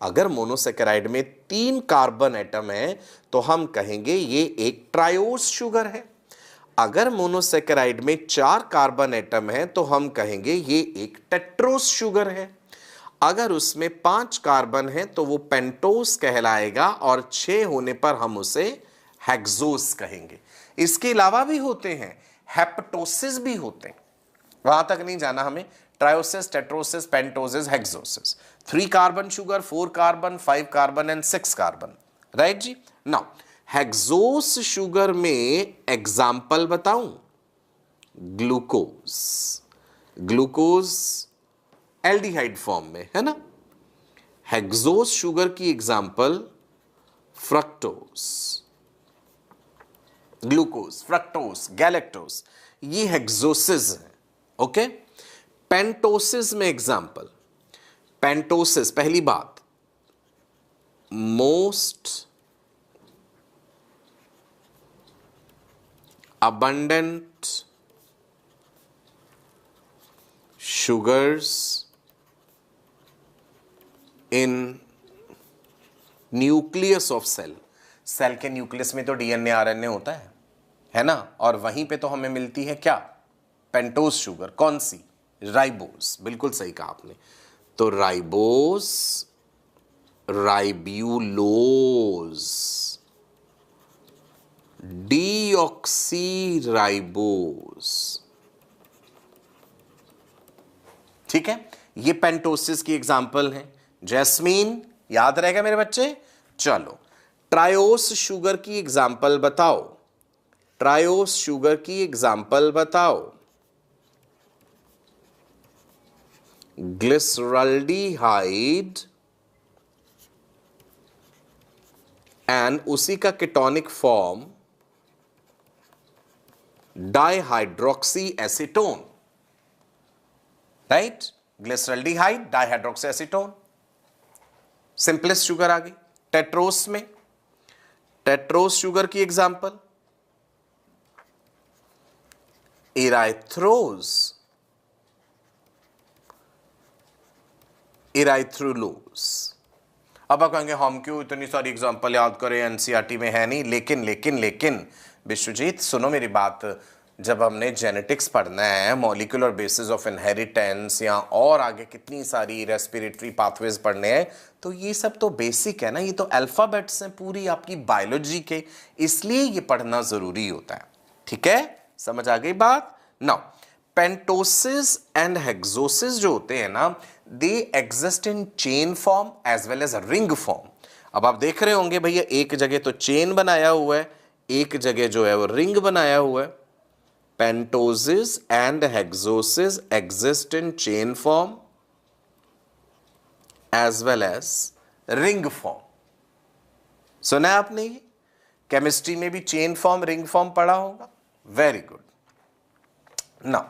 अगर मोनोसैकेराइड में 3 कार्बन एटम है तो हम कहेंगे ये एक ट्रायोस शुगर है। अगर मोनोसैकेराइड में 4 कार्बन एटम है तो हम कहेंगे ये एक टेट्रोस शुगर है। अगर उसमें 5 कार्बन है तो वो पेंटोस कहलाएगा, और 6 होने पर हम उसे हेक्सोस कहेंगे। इसके अलावा भी होते हैं, हेप्टोसिस भी होते हैं, वहां तक नहीं जाना हमें। Trioses, tetroses, pentoses, hexoses. 3 carbon sugar, 4 carbon, 5 carbon and 6 carbon, right जी। नाउ हेक्सोस शुगर में एग्जाम्पल बताऊं? ग्लूकोज, ग्लूकोज एल्डिहाइड फॉर्म में है ना। हेक्सोस शुगर की example fructose, glucose, fructose, galactose, ये हेक्सोसिस है। ओके। पेंटोसिस में एग्जाम्पल, पेंटोसिस पहली बात most abundant sugars in nucleus of cell. Cell के न्यूक्लियस में तो डीएनए आरएनए होता है ना, और वहीं पे तो हमें मिलती है क्या? Pentose sugar. कौन सी? राइबोस। बिल्कुल सही कहा आपने। तो राइबोस, राइब्यूलोज, डीऑक्सीराइबोस। ठीक है, ये पेंटोसिस की एग्जांपल है। जैस्मीन, याद रहेगा मेरे बच्चे? चलो, ट्रायोस शुगर की एग्जांपल बताओ, ट्रायोस शुगर की एग्जांपल बताओ। ग्लिसरल्डिहाइड एंड उसी का ketonic form dihydroxy acetone, right? Glyceraldehyde, dihydroxy acetone, simplest sugar आ गई। टेट्रोस में, टेट्रोस शुगर की एग्जांपल इराइथ्रोज, इराइथ्रोलोज। अब आप कहेंगे हम क्यों इतनी सारी एग्जांपल याद करें, एनसीईआरटी में है नहीं। लेकिन विश्वजीत सुनो मेरी बात, जब हमने जेनेटिक्स पढ़ना है, मॉलिक्यूलर बेसिस ऑफ इनहेरिटेंस, या और आगे कितनी सारी रेस्पिरेटरी पाथवेज पढ़ने हैं, तो ये सब तो बेसिक है ना, ये तो अल्फाबेट्स हैं पूरी आपकी बायोलॉजी के, इसलिए ये पढ़ना जरूरी होता है। ठीक है, समझ आ गई बात? नाउ पेंटोसिस एंड हेक्सोसिस जो होते हैं ना, they exist in chain form as well as ring form. अब आप देख रहे होंगे भैया, एक जगह तो चेन बनाया हुआ है, एक जगह जो है वो रिंग बनाया हुआ है। Pentoses and hexoses exist in chain form as well as ring form. सुना है आपने? ये केमिस्ट्री में भी चेन फॉर्म, रिंग फॉर्म पढ़ा होगा। Very good. नाउ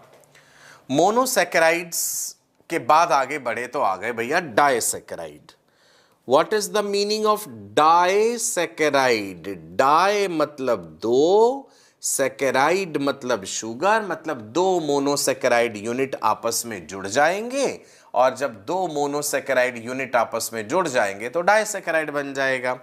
मोनोसैकेराइड्स के बाद आगे बढ़े तो आ गए भैया disaccharide. What is the meaning of disaccharide? Di मतलब दो, सैकेराइड मतलब शुगर, मतलब दो मोनोसैकेराइड यूनिट आपस में जुड़ जाएंगे, और जब दो मोनोसैकेराइड यूनिट आपस में जुड़ जाएंगे तो डाइसैकेराइड बन जाएगा।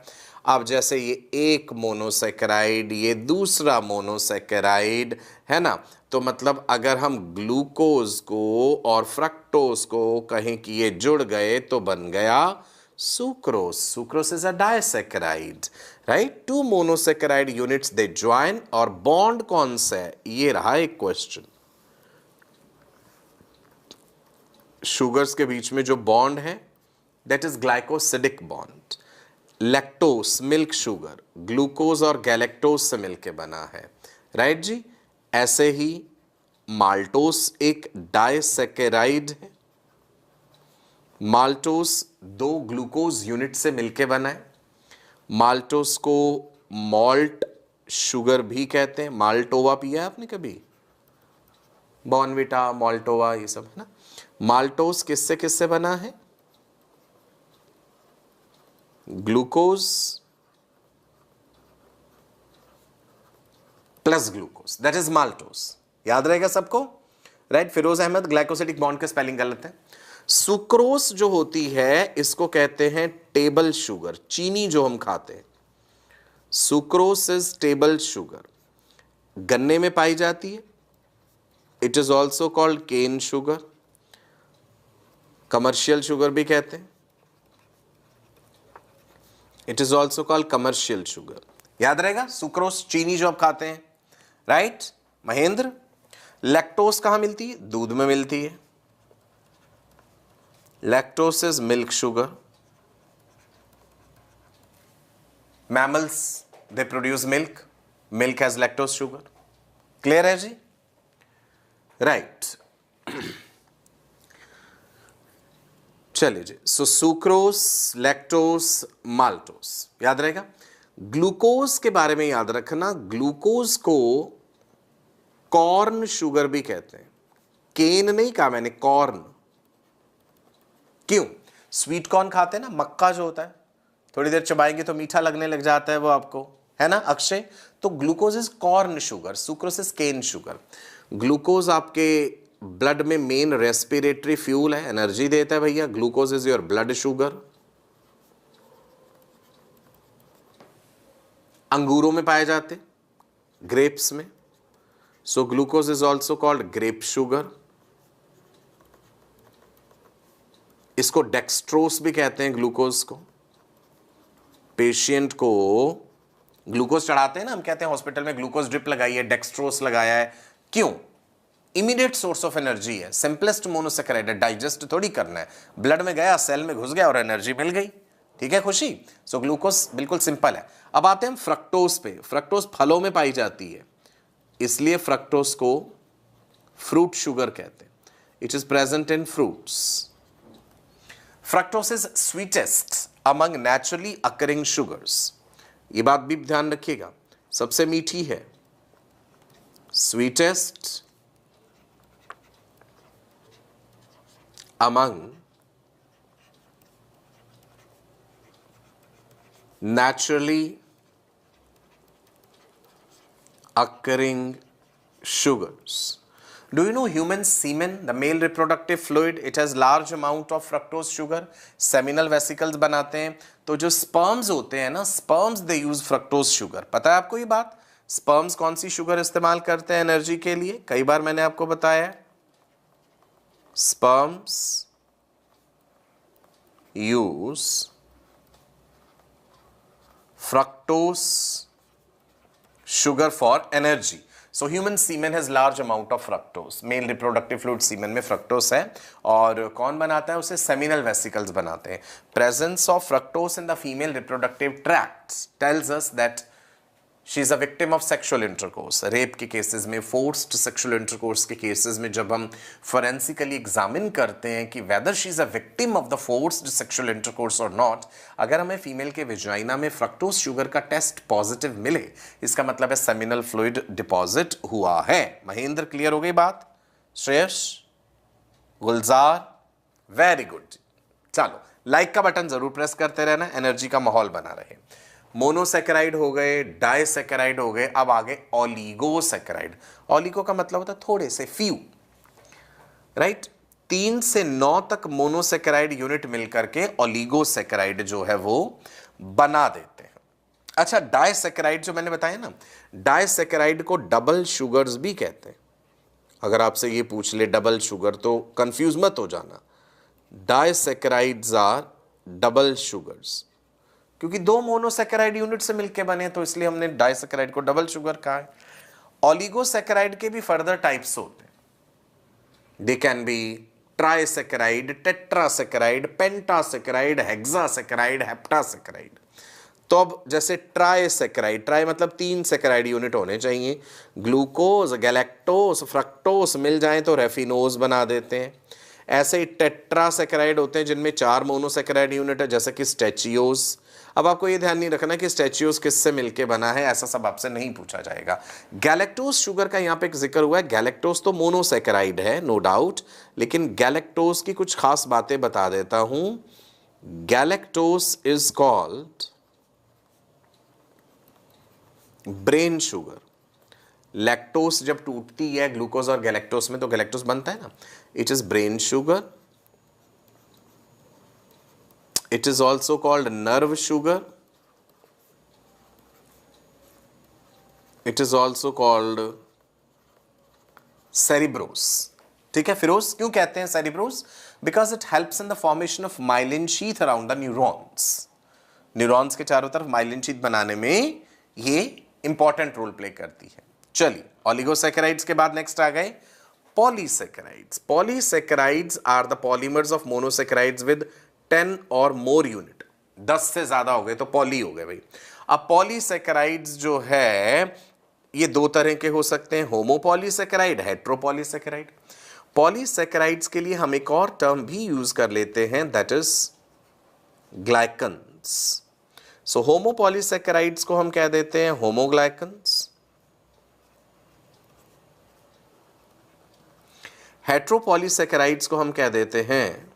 अब जैसे ये एक मोनोसैकेराइड, ये दूसरा मोनोसैकेराइड, है ना, तो मतलब अगर हम ग्लूकोज को और फ्रक्टोज को कहें कि ये जुड़ गए तो बन गया sucrose. Sucrose is a disaccharide, right? Two monosaccharide units they join, और बॉन्ड कौन सा है? ये रहा एक क्वेश्चन। शुगर्स के बीच में जो बॉन्ड है that is glycosidic bond. Lactose milk sugar glucose और गैलेक्टोज से मिलकर बना है, राइट जी? ऐसे ही माल्टोस एक डाइसैकेराइड है। माल्टोस दो ग्लूकोज यूनिट से मिलकर बना है। माल्टोस को मॉल्ट शुगर भी कहते हैं। माल्टोवा पिया है आपने कभी? बॉर्नविटा, माल्टोवा, ये सब है ना। माल्टोस किससे किससे बना है? Glucose plus glucose, that is maltose. याद रहेगा सबको, right? Firoz Ahmed, glycosidic bond का स्पेलिंग गलत है। सुक्रोस जो होती है इसको कहते हैं टेबल शुगर, चीनी जो हम खाते हैं। सुक्रोस इज टेबल शुगर, गन्ने में पाई जाती है। It is also called cane sugar, commercial sugar भी कहते हैं। It is also called commercial sugar. याद रहेगा, सुक्रोस चीनी जो आप खाते हैं, राइट? महेंद्र, लैक्टोस कहां मिलती है? दूध में मिलती है। Lactose is milk sugar. Mammals they produce milk, milk has lactose sugar. Clear है जी? राइट। चलिए जी, सो सुक्रोस, लैक्टोस, माल्टोस याद रहेगा। ग्लूकोज के बारे में याद रखना, ग्लूकोज को कॉर्न शुगर भी कहते हैं। केन नहीं कहा मैंने, कॉर्न। क्यों? स्वीट कॉर्न खाते हैं ना, मक्का जो होता है, थोड़ी देर चबाएंगे तो मीठा लगने लग जाता है वो आपको, है ना अक्षय? तो glucose is corn sugar, sucrose is cane sugar. Glucose आपके ब्लड में मेन रेस्पिरेटरी फ्यूल है, एनर्जी देता है भैया। Glucose is your blood sugar. अंगूरों में पाए जाते, ग्रेप्स में, so glucose is also called grape sugar. इसको डेक्सट्रोस भी कहते हैं ग्लूकोज को। पेशेंट को ग्लूकोज चढ़ाते हैं ना, हम कहते हैं हॉस्पिटल में ग्लूकोज ड्रिप लगाई है, डेक्सट्रोस लगाया है। क्यों? इमीडिएट सोर्स ऑफ एनर्जी है, सिंपलेस्ट मोनोसेकेराइड है, डाइजेस्ट थोड़ी करना है, ब्लड में गया, सेल में घुस गया और एनर्जी मिल गई। ठीक है खुशी? सो ग्लूकोज बिल्कुल सिंपल है। अब आते हैं फ्रक्टोज पे। फ्रक्टोज फलों में पाई जाती है, इसलिए फ्रक्टोज को फ्रूट शुगर कहते हैं। It is present in fruits. Fructose is sweetest among naturally occurring sugars. ये बात भी ध्यान रखिएगा, सबसे मीठी है, sweetest among naturally occurring sugars. Do you know human semen, the male reproductive fluid, it has large amount of fructose sugar. Seminal vesicles बनाते हैं, तो जो sperms होते हैं ना, sperms they use fructose sugar. पता है आपको ये बात? sperms कौन सी शुगर इस्तेमाल करते हैं एनर्जी के लिए? कई बार मैंने आपको बताया है। Sperms use fructose sugar for energy. So human semen has large amount of fructose. Male reproductive fluid semen में fructose है, और कौन बनाता है उसे? seminal vesicles बनाते हैं। Presence of fructose in the female reproductive tract tells us that she is a victim of sexual intercourse. Rape के केसेस में, फोर्स्ड सेक्सुअल इंटरकोर्स के केसेस में जब हम फोरेंसिकली एग्जामिन करते हैं कि whether she is a victim of the forced sexual intercourse और नॉट, अगर हमें फीमेल के विजाइना में फ्रक्टोज शुगर का टेस्ट पॉजिटिव मिले, इसका मतलब है सेमिनल फ्लूइड डिपॉजिट हुआ है। महेंद्र, क्लियर हो गई बात? श्रेयस, गुलजार, वेरी गुड। चलो लाइक का बटन जरूर प्रेस करते रहना, एनर्जी का माहौल बना रहे। मोनोसेकेराइड हो गए, डाइसेकेराइड हो गए, अब आगे ओलिगोसेकेराइड। ओलिगो का मतलब होता है थोड़े से, फ्यू, राइट? 3 से 9 तक मोनोसेकेराइड यूनिट मिलकर के ओलिगोसेकेराइड जो है वो बना देते हैं। अच्छा, डाइसेकेराइड जो मैंने बताया ना, डाइसेकेराइड को डबल शुगर्स भी कहते हैं। अगर आपसे ये पूछ ले डबल शुगर तो कंफ्यूज मत हो जाना। डाइसेकेराइड्स आर डबल शुगर्स, क्योंकि 2 मोनोसेकेराइड यूनिट से मिलके बने, तो इसलिए हमने डाइसेकेराइड को डबल शुगर कहा है। ओलिगोसेकेराइड के भी फर्दर टाइप्स होते हैं। They can be trisaccharide, tetrasaccharide, pentasaccharide, hexasaccharide, heptasaccharide. तो अब जैसे ट्राइसेकेराइड, ट्राई मतलब 3 सेकेराइड यूनिट होने चाहिए। ग्लूकोज, गैलेक्टोस, फ्रक्टोस मिल जाए तो रेफिनोज बना देते हैं। ऐसे ही टेट्रासेकेराइड होते हैं जिनमें 4 मोनोसेकेराइड यूनिट है, जैसे कि स्टेचियोस। अब आपको ये ध्यान नहीं रखना कि स्टेचियोस किससे मिलके बना है, ऐसा सब आपसे नहीं पूछा जाएगा। गैलेक्टोस शुगर का यहाँ पे एक जिक्र हुआ है। गैलेक्टोस तो मोनोसेकेराइड है, नो डाउट, लेकिन गैलेक्टोस की कुछ खास बातें बता देता हूं। Galactose is called brain sugar. Lactose जब टूटती है ग्लूकोज और गैलेक्टोस में, तो गैलेक्टोस बनता है ना, it is brain sugar. It is also called nerve sugar. It is also called cerebrose. ठीक है फिरोज, क्यों कहते हैं cerebrose? Because it helps in the formation of myelin sheath around the neurons. Neurons के चारों तरफ माइलिन शीथ बनाने में ये इंपॉर्टेंट रोल प्ले करती है। चलिए, ओलिगोसेकेराइड्स के बाद नेक्स्ट आ गए polysaccharides. Polysaccharides are the polymers of monosaccharides with 10 और मोर यूनिट। 10 से ज्यादा हो गए तो पॉली हो गए भाई। अब पॉलीसेकेराइड्स जो है ये दो तरह के हो सकते हैं, होमोपॉलीसेकेराइड, हेट्रोपॉलीसेकेराइड। पॉलीसेकेराइड्स के लिए हम एक और टर्म भी यूज कर लेते हैं, दैट इज ग्लाइकन्स। सो होमोपॉलीसेकेराइड्स को हम कह देते हैं होमोग्लाइकन्स, हेट्रोपॉलीसेकेराइड्स को हम कह देते हैं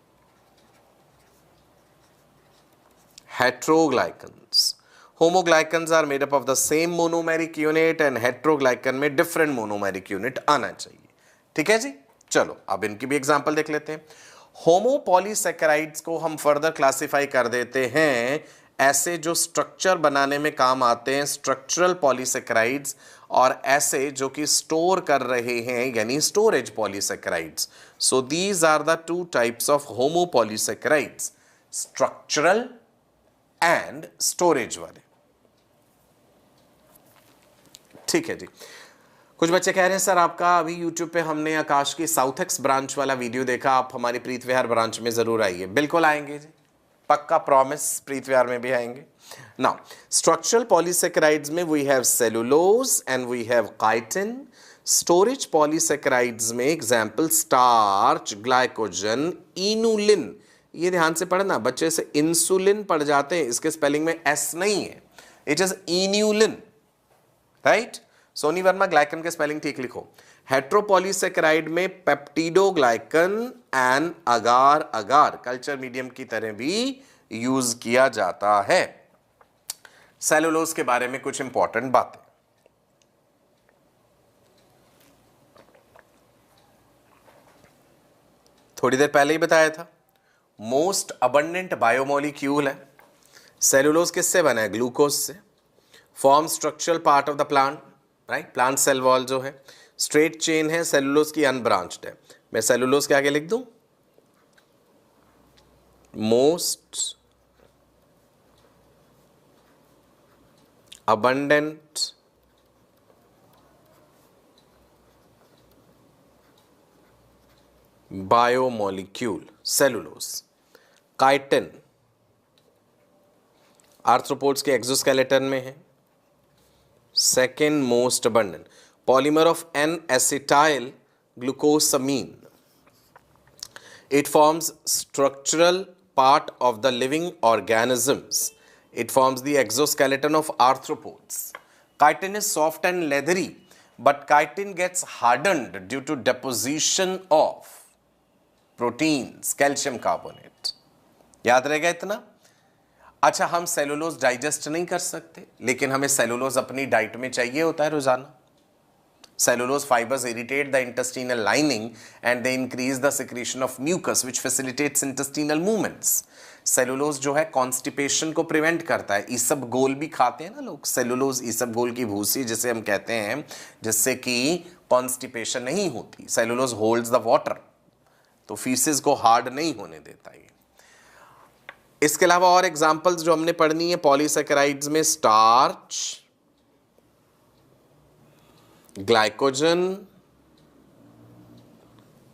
heteroglycans. Homoglycans are made up of the same monomeric unit and heteroglycan में डिफरेंट मोनोमेरिक यूनिट आना चाहिए। ठीक है जी, चलो अब इनकी भी एग्जांपल देख लेते हैं। होमोपॉलीसेकेराइड्स को हम फर्दर क्लासिफाई कर देते हैं ऐसे जो स्ट्रक्चर बनाने में काम आते हैं, स्ट्रक्चरल पॉलीसेकेराइड्स, और ऐसे जो कि स्टोर कर रहे हैं यानी storage polysaccharides. So these are the two types of homopolysaccharides, structural and storage वाले। ठीक है जी। कुछ बच्चे कह रहे हैं सर आपका अभी YouTube पे हमने आकाश की साउथ एक्स ब्रांच वाला वीडियो देखा, आप हमारी प्रीत विहार ब्रांच में जरूर आइए। बिल्कुल आएंगे जी, पक्का प्रॉमिस, प्रीत विहार में भी आएंगे। नाउ स्ट्रक्चरल पॉलीसेकेराइड्स में we have cellulose and we have chitin. Storage polysaccharides में एग्जांपल स्टार्च, ग्लाइकोजन, इनुलिन। ये ध्यान से पढ़ना, बच्चे से इंसुलिन पढ़ जाते हैं, इसके स्पेलिंग में एस नहीं है, it is inulin, right. Soni Verma glycan के स्पेलिंग ठीक लिखो। हेट्रोपॉलीसेकेराइड में peptidoglycan and agar agar culture medium की तरह भी यूज किया जाता है। सेलुलोज के बारे में कुछ इंपॉर्टेंट बातें, थोड़ी देर पहले ही बताया था, मोस्ट अबंडेंट बायोमोलिक्यूल है। सेलुलोज किससे बना है? ग्लूकोज से। Form structural part of the plant, right, plant cell wall जो है स्ट्रेट चेन है, सेलुलोज की अनब्रांच्ड है। मैं सेलुलोज के आगे लिख दूं most abundant biomolecule cellulose. Chitin arthropods के एक्सोस्केलेटन में है, second most abundant. Polymer of N acetyl glucosamine, it forms structural part of the living organisms. It forms the exoskeleton of arthropods. Chitin is soft and leathery, but chitin gets hardened due to deposition of proteins, calcium carbonate. याद रहेगा इतना? अच्छा, हम cellulose digest नहीं कर सकते, लेकिन हमें सेलुलोज अपनी डाइट में चाहिए होता है रोजाना। Cellulose fibers irritate the intestinal lining and they increase the secretion of mucus which facilitates intestinal movements. Cellulose जो है कॉन्स्टिपेशन को प्रिवेंट करता है। इसबगोल भी खाते हैं ना लोग, सेलुलोज इसबगोल की भूसी जिसे हम कहते हैं, जिससे कि कॉन्स्टिपेशन नहीं होती। सेलुलोज होल्ड्स द वाटर, तो फीसेस को हार्ड नहीं होने देता है। इसके अलावा और एग्जांपल्स जो हमने पढ़नी है पॉलीसेकेराइड्स में, स्टार्च, ग्लाइकोजन,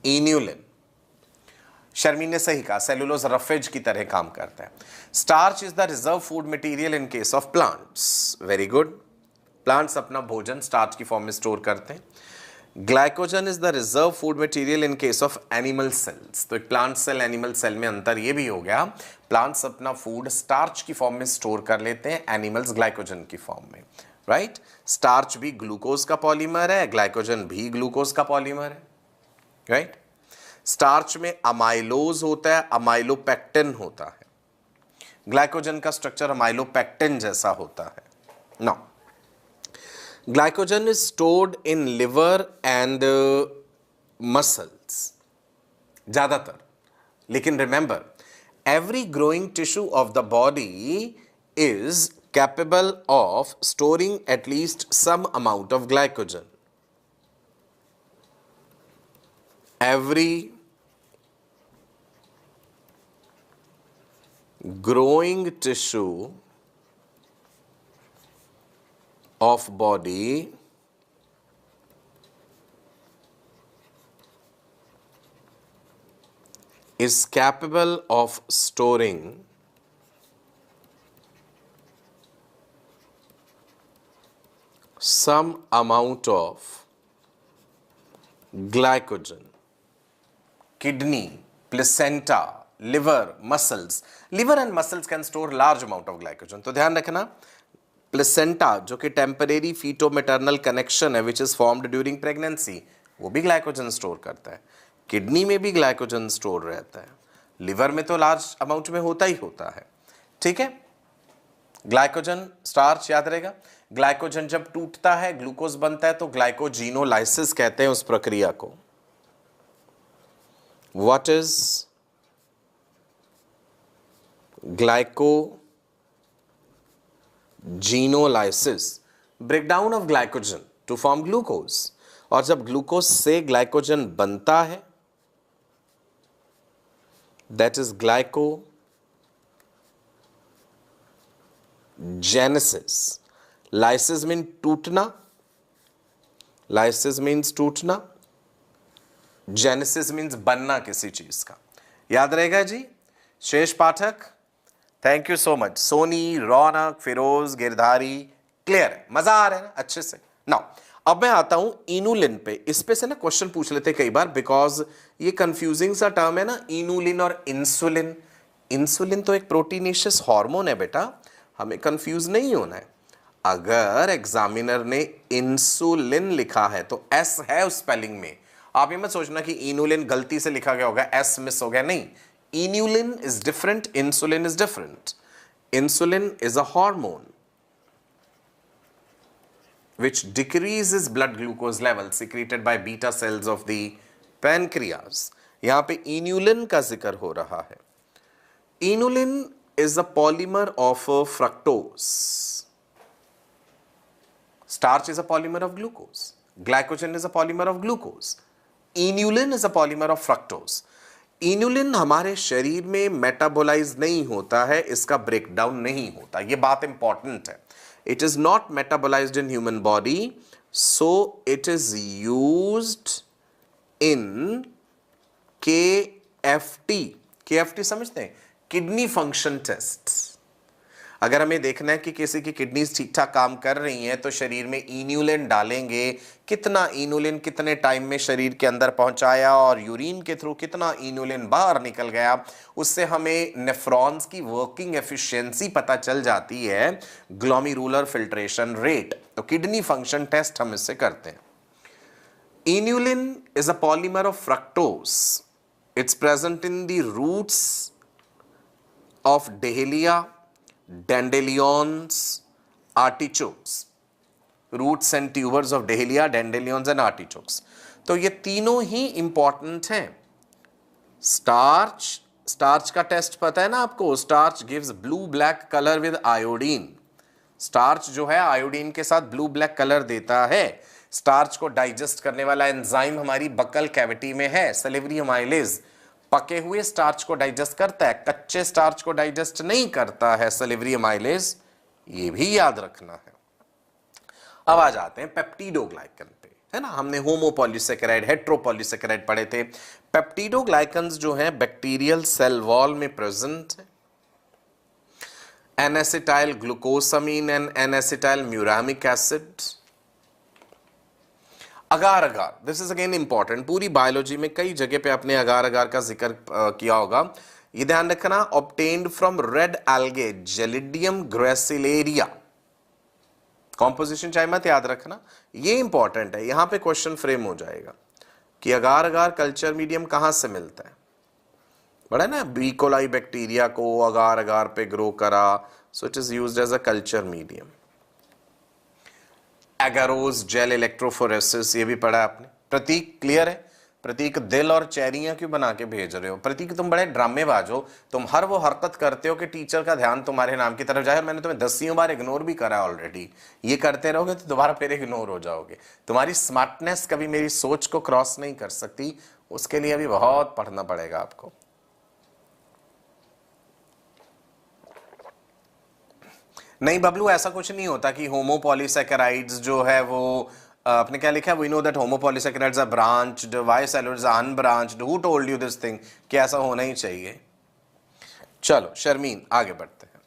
इन्यूलिन। शर्मी ने सही कहा, सेलुलोज रफेज की तरह काम करता है। Starch is the reserve food material in case of plants, very good. Plants अपना भोजन स्टार्च की फॉर्म में स्टोर करते हैं। Glycogen is the reserve food material in case of animal cells. तो एक प्लांट सेल एनिमल सेल में अंतर यह भी हो गया, प्लांट्स अपना फूड स्टार्च की फॉर्म में स्टोर कर लेते हैं, एनिमल्स ग्लाइकोजन की फॉर्म में, राइट। स्टार्च भी ग्लूकोज का पॉलीमर है, ग्लाइकोजन भी ग्लूकोज का पॉलीमर है, राइट। स्टार्च में अमाइलोज होता है, अमाइलोपेक्टिन होता है। ग्लाइकोजन का स्ट्रक्चर अमाइलोपेक्टिन जैसा होता है। Now glycogen is stored in liver and muscles ज्यादातर, लेकिन remember every growing tissue of the body is capable of storing at least some amount of glycogen. Every growing tissue of body is capable of storing some amount of glycogen, kidney, placenta, liver, muscles. Liver and muscles can store large amount of glycogen. तो ध्यान रखना, placenta जो कि temporary feto maternal connection है which is formed during pregnancy, वो भी glycogen store करता है. किडनी में भी ग्लाइकोजन स्टोर रहता है. लिवर में तो लार्ज अमाउंट में होता ही होता है. ठीक है, ग्लाइकोजन स्टार्च याद रहेगा. ग्लाइकोजन जब टूटता है ग्लूकोज बनता है तो ग्लाइकोजीनोलाइसिस कहते हैं उस प्रक्रिया को. What is glycogenolysis? Breakdown of glycogen to form glucose. और जब ग्लूकोज से ग्लाइकोजन बनता है that is glycogenesis. Lysis mean टूटना, लाइसिस मीन्स टूटना, जेनेसिस मीन्स बनना किसी चीज का. याद रहेगा जी. Shesh Pathak, thank you so much. Soni, Raunak, Firoz, Girdhari, clear है, मजा आ रहा है ना अच्छे से. नाउ अब मैं आता हूं इनुलिन पे. इस पे से ना क्वेश्चन पूछ लेते कई बार, बिकॉज ये कंफ्यूजिंग सा टर्म है ना, इनुलिन और इंसुलिन. इंसुलिन तो एक प्रोटीनेशियस हार्मोन है बेटा, हमें कंफ्यूज नहीं होना है. अगर एग्जामिनर ने इंसुलिन लिखा है तो एस है उस स्पेलिंग में. आप ये मत सोचना कि इनुलिन गलती से लिखा गया होगा, एस मिस हो गया, नहीं. Inulin is different, insulin is different. Insulin is a hormone which decreases blood glucose level secreted by beta cells of the pancreas. यहां पे इनुलिन का जिक्र हो रहा है. Inulin is a polymer of fructose. Starch is a polymer of glucose. Glycogen is a polymer of glucose. Inulin is a polymer of fructose. Inulin हमारे शरीर में मेटाबोलाइज नहीं होता है, इसका ब्रेकडाउन नहीं होता. ये बात इंपॉर्टेंट है. It is not metabolized in human body, so it is used in KFT. KFT समझते हैं? Kidney function test. अगर हमें देखना है कि किसी की किडनीज ठीक ठाक काम कर रही हैं तो शरीर में इनुलिन डालेंगे. कितना इनुलिन कितने टाइम में शरीर के अंदर पहुंचाया और यूरिन के थ्रू कितना इनुलिन बाहर निकल गया, उससे हमें नेफ्रॉन्स की वर्किंग एफिशिएंसी पता चल जाती है. Glomerular filtration rate. तो किडनी फंक्शन टेस्ट हम इससे करते हैं. Inulin is a polymer of fructose. It's present in the roots of dahlia, dandelions, artichokes. Roots and tubers of dahlia, dandelions and artichokes. तो ये तीनों ही इंपॉर्टेंट हैं. स्टार्च का टेस्ट पता है ना आपको. Starch gives blue black colour with iodine. Starch जो है आयोडीन के साथ ब्लू ब्लैक कलर देता है. स्टार्च को डाइजेस्ट करने वाला एंजाइम हमारी बकल कैविटी में है, सलिवरी अमाइलेज. पके हुए स्टार्च को डाइजेस्ट करता है, कच्चे स्टार्च को डाइजेस्ट नहीं करता है सलिवरी अमाइलेज. ये भी याद रखना है. अब आ जाते हैं पेप्टिडोग्लाइकन पे, है ना. हमने होमोपॉलीसेकेराइड, हेट्रोपॉलीसेकेराइड पढ़े थे. पेप्टिडोग्लाइकन्स जो हैं बैक्टीरियल सेल वॉल में प्रेजेंट है. N-acetyl glucosamine and N-acetyl muramic acid. Agar agar, this is again important. पूरी बायोलॉजी में कई जगह पे आपने अगार अगार का जिक्र किया होगा. ये ध्यान रखना, obtained from red algae gelidium gracilaria. Composition चाहे मत याद रखना, ये इंपॉर्टेंट है. यहां पे क्वेश्चन फ्रेम हो जाएगा कि अगार अगार कल्चर मीडियम कहां से मिलता है. बड़ा ना, बीकोलाई बैक्टीरिया को अगार अगार पे ग्रो करा, so it is used as a culture medium. Agarose gel electrophoresis, ये भी पढ़ा आपने. प्रतीक क्लियर है. प्रतीक दिल और चेरियां क्यों बना के भेज रहे हो? प्रतीक तुम बड़े ड्रामेबाज हो. तुम हर वो हरकत करते हो कि टीचर का ध्यान तुम्हारे नाम की तरफ जाए. मैंने तुम्हें 10 बार इग्नोर भी करा ऑलरेडी. ये करते रहोगे तो दोबारा फिर इग्नोर हो जाओगे. तुम्हारी स्मार्टनेस कभी मेरी सोच को क्रॉस नहीं कर सकती. उसके लिए अभी बहुत पढ़ना पड़ेगा आपको. नहीं बबलू, ऐसा कुछ नहीं होता कि होमोपॉलीसेकेराइड्स जो है वो आपने क्या लिखा है, we know that homopolysaccharides are branched, बाइसैलुलाइड्स are unbranched. Who told you this thing कि ऐसा होना ही चाहिए. चलो शर्मीन आगे बढ़ते हैं.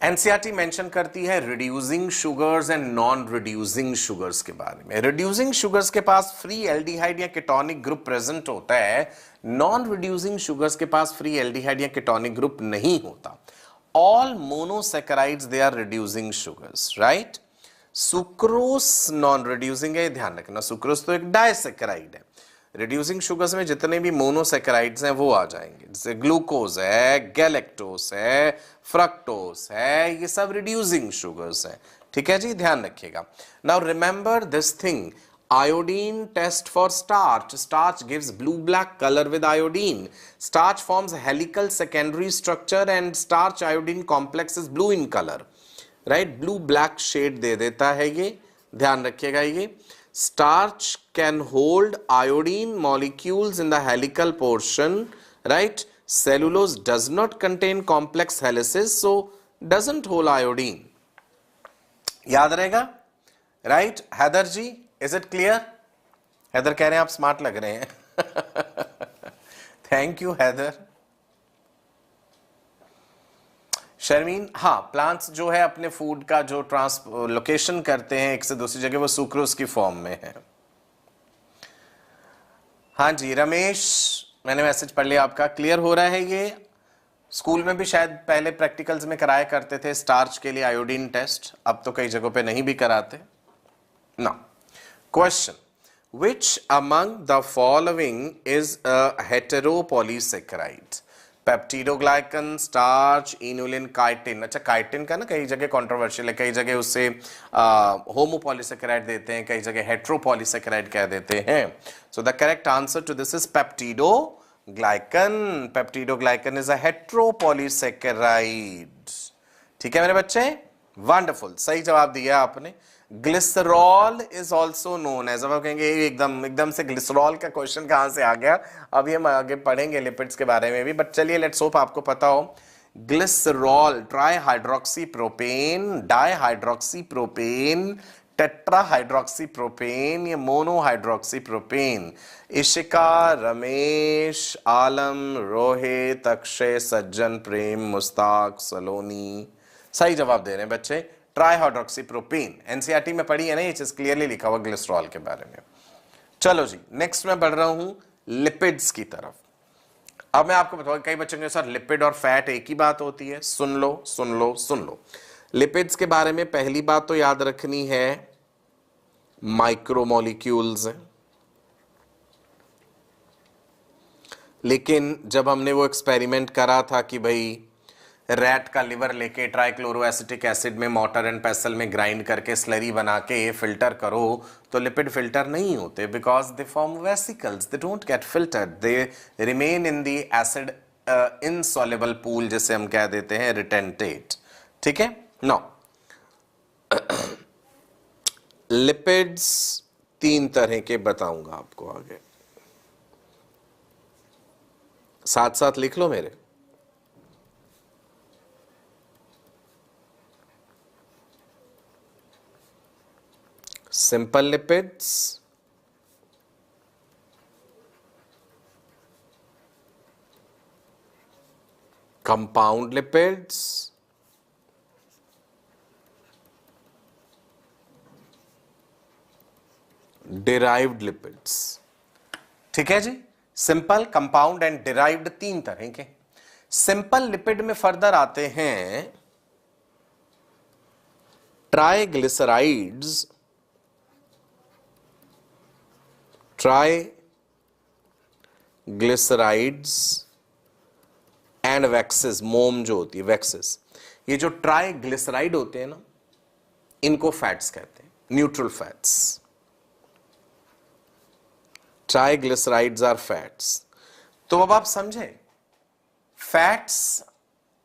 एनसीईआरटी मेंशन करती है reducing sugars and non reducing sugars के बारे में। रिड्यूसिंग शुगर्स के पास फ्री एल्डिहाइड या कीटोनिक ग्रुप प्रेजेंट होता है, नॉन रिड्यूसिंग शुगर्स के पास फ्री एल्डिहाइड या कीटोनिक ग्रुप नहीं होता। All monosaccharides they are reducing sugars, right. Sucrose non reducing है, ध्यान रखना, सुक्रोस तो एक डाइसैकेराइड है। रिड्यूसिंग शुगर्स में जितने भी मोनोसैकेराइड्स हैं वो आ जाएंगे, जैसे ग्लूकोज है, गैलेक्टोस है, फ्रक्टोस है, ये सब रिड्यूसिंग शुगर्स हैं। ठीक है जी, ध्यान रखिएगा। Now remember this thing, iodine test for starch. Starch gives blue-black color with iodine. Starch forms helical secondary structure and starch iodine complex is blue in color. Right? Blue-black shade दे देता है ये, ध्यान रखिएगा ये। Starch can hold iodine molecules in the helical portion, right? Cellulose does not contain complex helices, so doesn't hold iodine. याद रहेगा? Right? Haider ji, is it clear? Haider कह रहे हैं आप स्मार्ट लग रहे हैं। Thank you Haider. शर्मीन, हाँ, प्लांट्स जो है अपने फूड का जो लोकेशन करते हैं एक से दूसरी जगह, वो सुक्रोज की फॉर्म में है। हाँ जी रमेश, मैंने मैसेज पढ़ लिया आपका, क्लियर हो रहा है ये। स्कूल में भी शायद पहले प्रैक्टिकल्स में कराया करते थे स्टार्च के लिए आयोडीन टेस्ट, अब तो कई जगहों पे नहीं भी कराते ना। Question, which among the following is a heteropolysaccharide? Peptidoglycan, starch, inulin, chitin. अच्छा, काइटिन का ना कई जगह कंट्रोवर्शियल है, कई जगह उससे होमोपॉलीसेकेराइड देते हैं, कई जगह हेट्रोपॉलीसेकेराइड कह देते हैं। So the correct answer to this is peptidoglycan. Peptidoglycan is a heteropolysaccharide. ठीक है मेरे बच्चे, वंडरफुल, सही जवाब दिया आपने। Glycerol is also known as, अब आप कहेंगे एकदम से ग्लिसरॉल का क्वेश्चन कहां से आ गया। अभी हम आगे पढ़ेंगे लिपिड्स के बारे में भी, बट चलिए लेट्स होप आपको पता हो। Glycerol tri hydroxy propane, di hydroxy propane, tetra hydroxy propane, ये mono hydroxy propane. Ishika, Ramesh, Alam, Rohit, Akshay, Sajjan, Prem, Mushtaq, सलोनी सही जवाब दे रहे हैं बच्चे, ट्राई हाइड्रोक्सी प्रोपेन। एनसीईआरटी में पढ़ी है ना ये चीज, क्लियरली लिखा हुआ ग्लिसरॉल के बारे में। चलो जी, नेक्स्ट मैं बढ़ रहा हूं लिपिड्स की तरफ। अब मैं आपको बताऊंगा, कई बच्चों के साथ लिपिड और फैट एक ही बात होती है। सुन लो सुन लो सुन लो। लिपिड्स के बारे में पहली बात तो याद रखनी है, माइक्रोमोलिक्यूल्स हैं। लेकिन जब हमने वो एक्सपेरिमेंट करा था कि भाई रैट का लिवर लेके ट्राइक्लोरोएसिटिक एसिड में मॉर्टर एंड पेसल में ग्राइंड करके स्लरी बना के फिल्टर करो, तो लिपिड फिल्टर नहीं होते, because they form vesicles, they don't get filtered, they remain in the acid insoluble pool, जिसे हम कह देते हैं रिटेंटेट। ठीक है, नाउ लिपिड्स तीन तरह के बताऊंगा आपको आगे, साथ साथ लिख लो मेरे। Simple lipids, compound lipids, derived lipids. ठीक है जी, सिंपल, कंपाउंड एंड डिराइव्ड तीन तरह के। सिंपल लिपिड में फर्दर आते हैं ट्राइग्लिसराइड्स, ट्राइग्लिसराइड्स एंड वैक्सेस, मोम जो होती है वैक्सेस। ये जो ट्राइग्लिसराइड होते हैं ना, इनको फैट्स कहते हैं, neutral fats. Triglycerides are fats. तो अब आप समझे, fats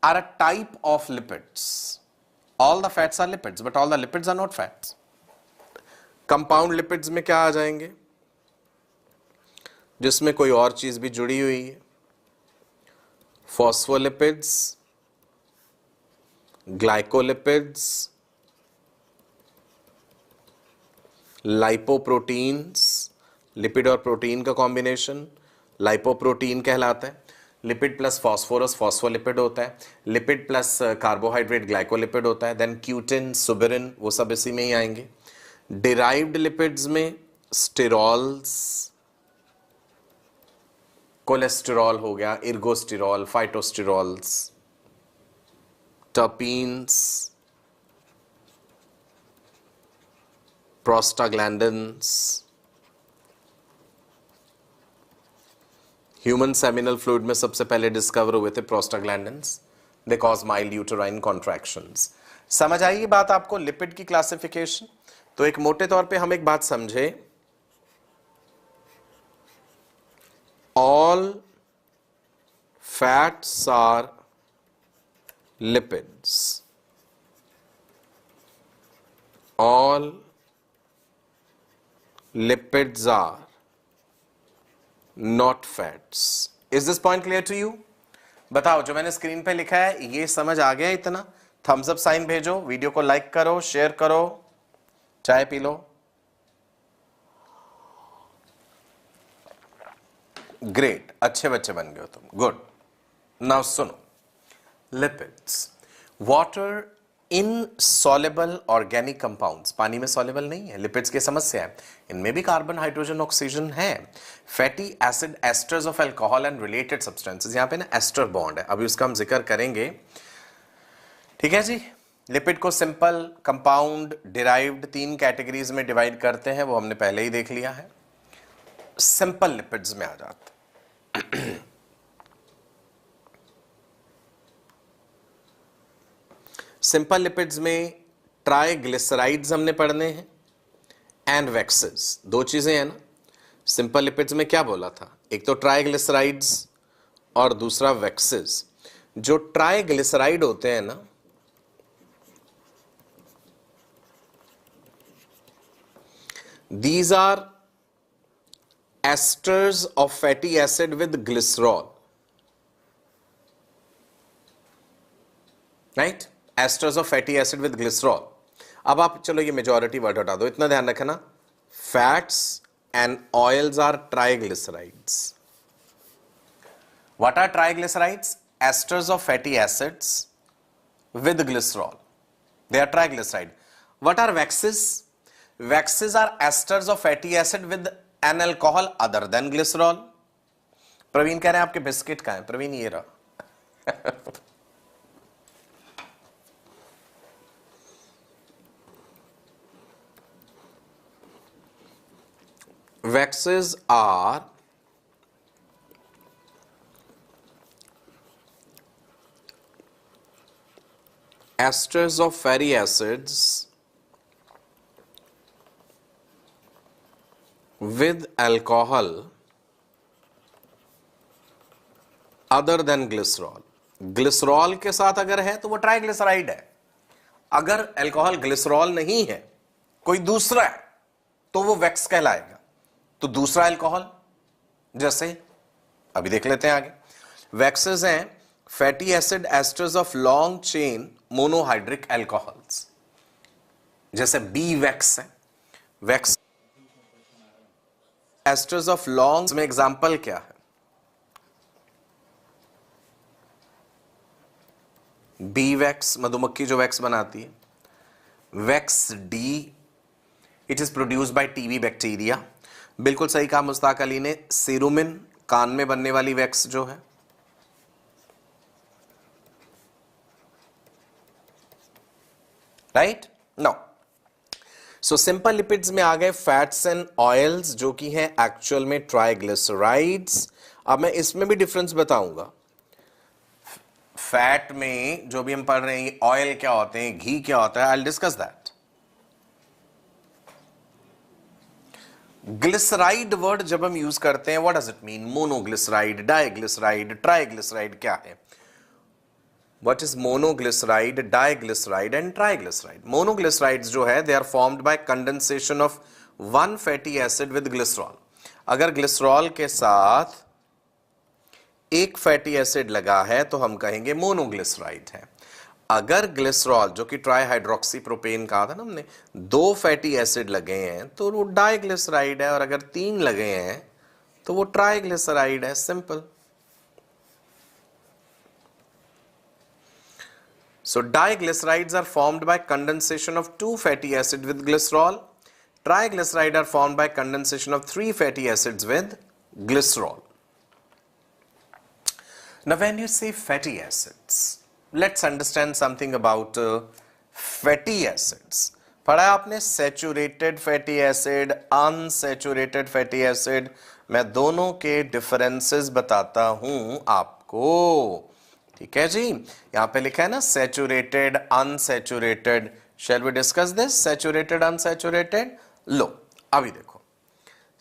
are a type of lipids. All the fats are lipids, but all the lipids are not fats. Compound lipids में क्या आ जाएंगे, जिसमें कोई और चीज भी जुड़ी हुई है। फॉस्फोलिपिड्स, ग्लाइकोलिपिड्स, लाइपोप्रोटीन्स, लिपिड और प्रोटीन का कॉम्बिनेशन लाइपोप्रोटीन कहलाता है। लिपिड प्लस फॉस्फोरस फॉस्फोलिपिड होता है, लिपिड प्लस कार्बोहाइड्रेट ग्लाइकोलिपिड होता है, देन क्यूटिन, सुबेरिन, वो सब इसी में ही आएंगे। डिराइव्ड लिपिड्स में स्टेरॉल्स, कोलेस्टेरॉल हो गया, ergosterol, phytosterols, terpenes, prostaglandins, human seminal fluid में सबसे पहले डिस्कवर हुए थे prostaglandins, they cause mild uterine contractions. समझ आई ये बात आपको, लिपिड की क्लासिफिकेशन। तो एक मोटे तौर पे हम एक बात समझे, all fats are lipids, all lipids are not fats. Is this point clear to you? बताओ, जो मैंने स्क्रीन पे लिखा है ये समझ आ गया इतना? थम्स अप साइन भेजो, वीडियो को लाइक करो, शेयर करो, चाय पी लो। ग्रेट, अच्छे बच्चे बन गए हो तुम, गुड। नाउ सुनो, lipids, water insoluble organic compounds, पानी में सॉल्युबल नहीं है, लिपिड्स की समस्या है, इनमें भी कार्बन, हाइड्रोजन, ऑक्सीजन है। Fatty acid, asters of alcohol and related substances, यहां पे ना एस्टर बॉन्ड है, अभी उसका हम जिक्र करेंगे, ठीक है जी। लिपिड को सिंपल, कंपाउंड, डिराइव्ड, 3 कैटेगरीज में डिवाइड करते हैं, वो हमने पहले ही देख लिया है। सिंपल लिपिड्स में आ जाते, सिंपल लिपिड्स में ट्राइग्लिसराइड्स हमने पढ़ने हैं एंड वैक्सेस, 2 चीजें हैं ना। सिंपल लिपिड्स में क्या बोला था, एक तो ट्राइग्लिसराइड्स और दूसरा वैक्सेस। जो ट्राइग्लिसराइड होते हैं ना, these are esters of fatty acid with glycerol, right, esters of fatty acid with glycerol. अब आप चलो ये मेजॉरिटी वर्ड हटा दो, इतना ध्यान रखना, fats and oils are triglycerides. What are triglycerides? Esters of fatty acids with glycerol, they are triglyceride. What are waxes? Waxes are esters of fatty acid with an alcohol other than glycerol. Praveen कह रहे हैं आपके biscuit कहां है? प्रवीण ये रहा। Waxes are esters of fatty acids with alcohol other than glycerol. Glycerol के साथ अगर है तो वो ट्राइग्लिसराइड है, अगर अल्कोहल ग्लिसरॉल नहीं है, कोई दूसरा है, तो वो वैक्स कहलाएगा। तो दूसरा अल्कोहल जैसे अभी देख लेते हैं आगे। वैक्सेस हैं fatty acid asters of long chain monohydric alcohols, जैसे बी वैक्स है, वैक्स एस्टर्स ऑफ लॉन्ग में एग्जांपल क्या है? बी वैक्स, मधुमक्खी जो वैक्स बनाती है, wax D, it is produced by TB bacteria. बिल्कुल सही कहा मुस्ताक अली ने, सीरुमिन, कान में बनने वाली वैक्स जो है, right. No, so simple lipids में आ गए फैट्स एंड ऑयल्स, जो कि हैं एक्चुअल में ट्राइग्लिसराइड्स। अब मैं इसमें भी डिफरेंस बताऊंगा। फैट में जो भी हम पढ़ रहे हैं, ऑयल क्या होते हैं, घी क्या होता है, I will discuss that. Glyceride word जब हम यूज करते हैं, what does it mean? Monoglyceride, diglyceride, triglyceride क्या है? What is monoglyceride, diglyceride and triglyceride? Monoglycerides जो है, they are formed by condensation of one fatty acid with glycerol. अगर glycerol के साथ एक फैटी एसिड लगा है तो हम कहेंगे मोनोग्लिसराइड है। अगर ग्लिसरॉल, जो कि ट्राईहाइड्रोक्सी प्रोपेन कहा था ना हमने, 2 फैटी एसिड लगे हैं तो वो डाइग्लिसराइड है, और अगर 3 लगे हैं तो वो ट्राइग्लिसराइड है। Simple. So diglycerides are formed by condensation of 2 fatty acids with glycerol. Triglyceride are formed by condensation of 3 fatty acids with glycerol. Now when you say fatty acids, let's understand something about fatty acids. पढ़ा है आपने saturated fatty acid, unsaturated fatty acid. मैं दोनों के differences बताता हूं आपको. ठीक है जी. यहां पे लिखा है ना saturated, unsaturated. Shall we discuss this saturated, unsaturated. लो अभी देखो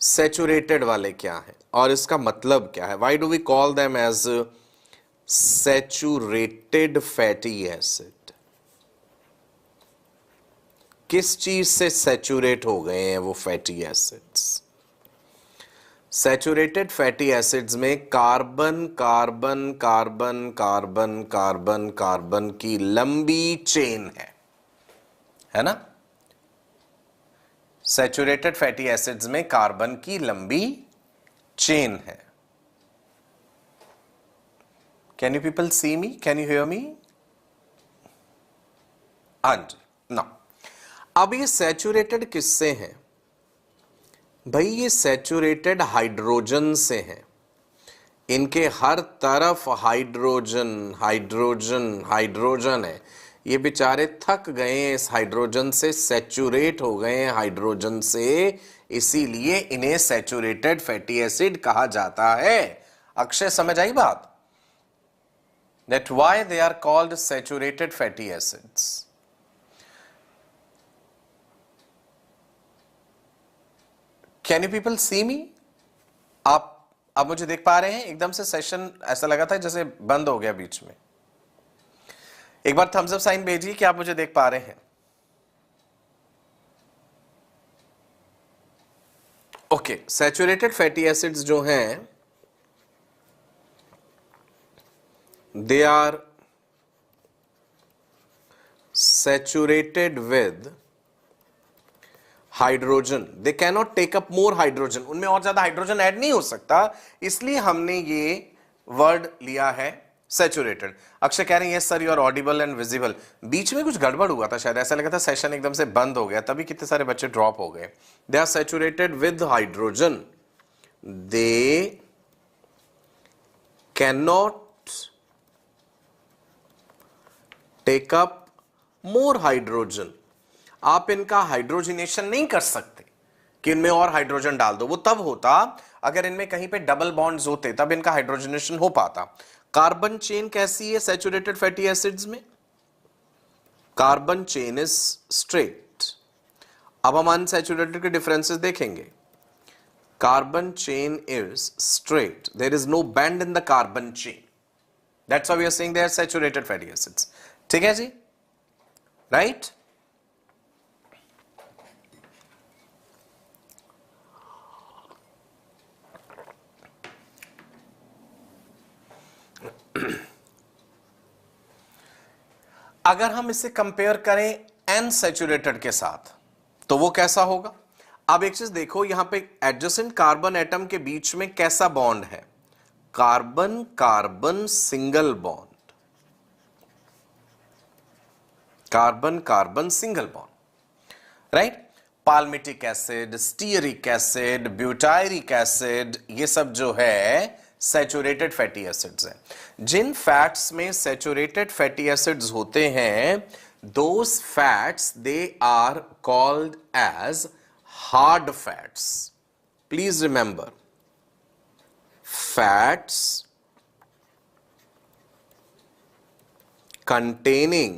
सैचुरेटेड वाले क्या है और इसका मतलब क्या है. Why do we call them as saturated fatty acid? किस चीज से सैचुरेट हो गए हैं वो fatty acids? Saturated fatty acids में carbon carbon carbon carbon carbon carbon की लंबी चेन है ना. सैचुरेटेड फैटी एसिड्स में कार्बन की लंबी चेन है. Can you people see me? Can you hear me? हाँ जी. ना अब ये सैचुरेटेड किससे हैं भाई? ये सैचुरेटेड हाइड्रोजन से हैं. इनके हर तरफ हाइड्रोजन हाइड्रोजन हाइड्रोजन है. ये बेचारे थक गए हैं इस हाइड्रोजन से, सैचुरेट हो गए हैं हाइड्रोजन से, इसीलिए इन्हें सैचुरेटेड फैटी एसिड कहा जाता है. अक्षय समझ आई बात? That why they are called saturated fatty acids. Can you people see me? आप मुझे देख पा रहे हैं? एकदम से सेशन ऐसा लगा था जैसे बंद हो गया बीच में. एक बार थम्स अप साइन भेजिए कि आप मुझे देख पा रहे हैं. ओके, सैचुरेटेड फैटी एसिड्स जो हैं they are saturated with hydrogen. They cannot take up more hydrogen. उनमें और ज्यादा हाइड्रोजन ऐड नहीं हो सकता, इसलिए हमने ये वर्ड लिया है सैचुरेटेड. अक्षय कह रहे हैं yes sir you are audible and visible. बीच में कुछ गड़बड़ हुआ था, शायद ऐसा लगा था सेशन एकदम से बंद हो गया, तभी कितने सारे बच्चे ड्रॉप हो गए. They are saturated with hydrogen. They cannot take up more hydrogen. आप इनका हाइड्रोजनेशन नहीं कर सकते कि इनमें और हाइड्रोजन डाल दो. वो तब होता अगर इनमें कहीं पे डबल बॉन्ड्स होते, तब इनका हाइड्रोजनेशन हो पाता. कार्बन चेन कैसी है सैचुरेटेड फैटी एसिड्स में? Carbon chain is straight. अब हम अनसैचुरेटेड के डिफरेंसेस देखेंगे. Carbon chain is straight. There is no bend in the carbon chain. That's why we are saying they are saturated fatty acids. ठीक है जी, right? अगर हम इसे कंपेयर करें अनसैचुरेटेड के साथ तो वो कैसा होगा? अब एक चीज देखो, यहां पे एडजेसेंट कार्बन एटम के बीच में कैसा बॉन्ड है? Carbon carbon single bond. Carbon carbon single bond, right? Palmitic acid, stearic acid, butyric acid, ये सब जो है सैचुरेटेड फैटी एसिड्स हैं. जिन फैट्स में सैचुरेटेड फैटी एसिड्स होते हैं, those fats they are called as hard fats. Please remember, fats containing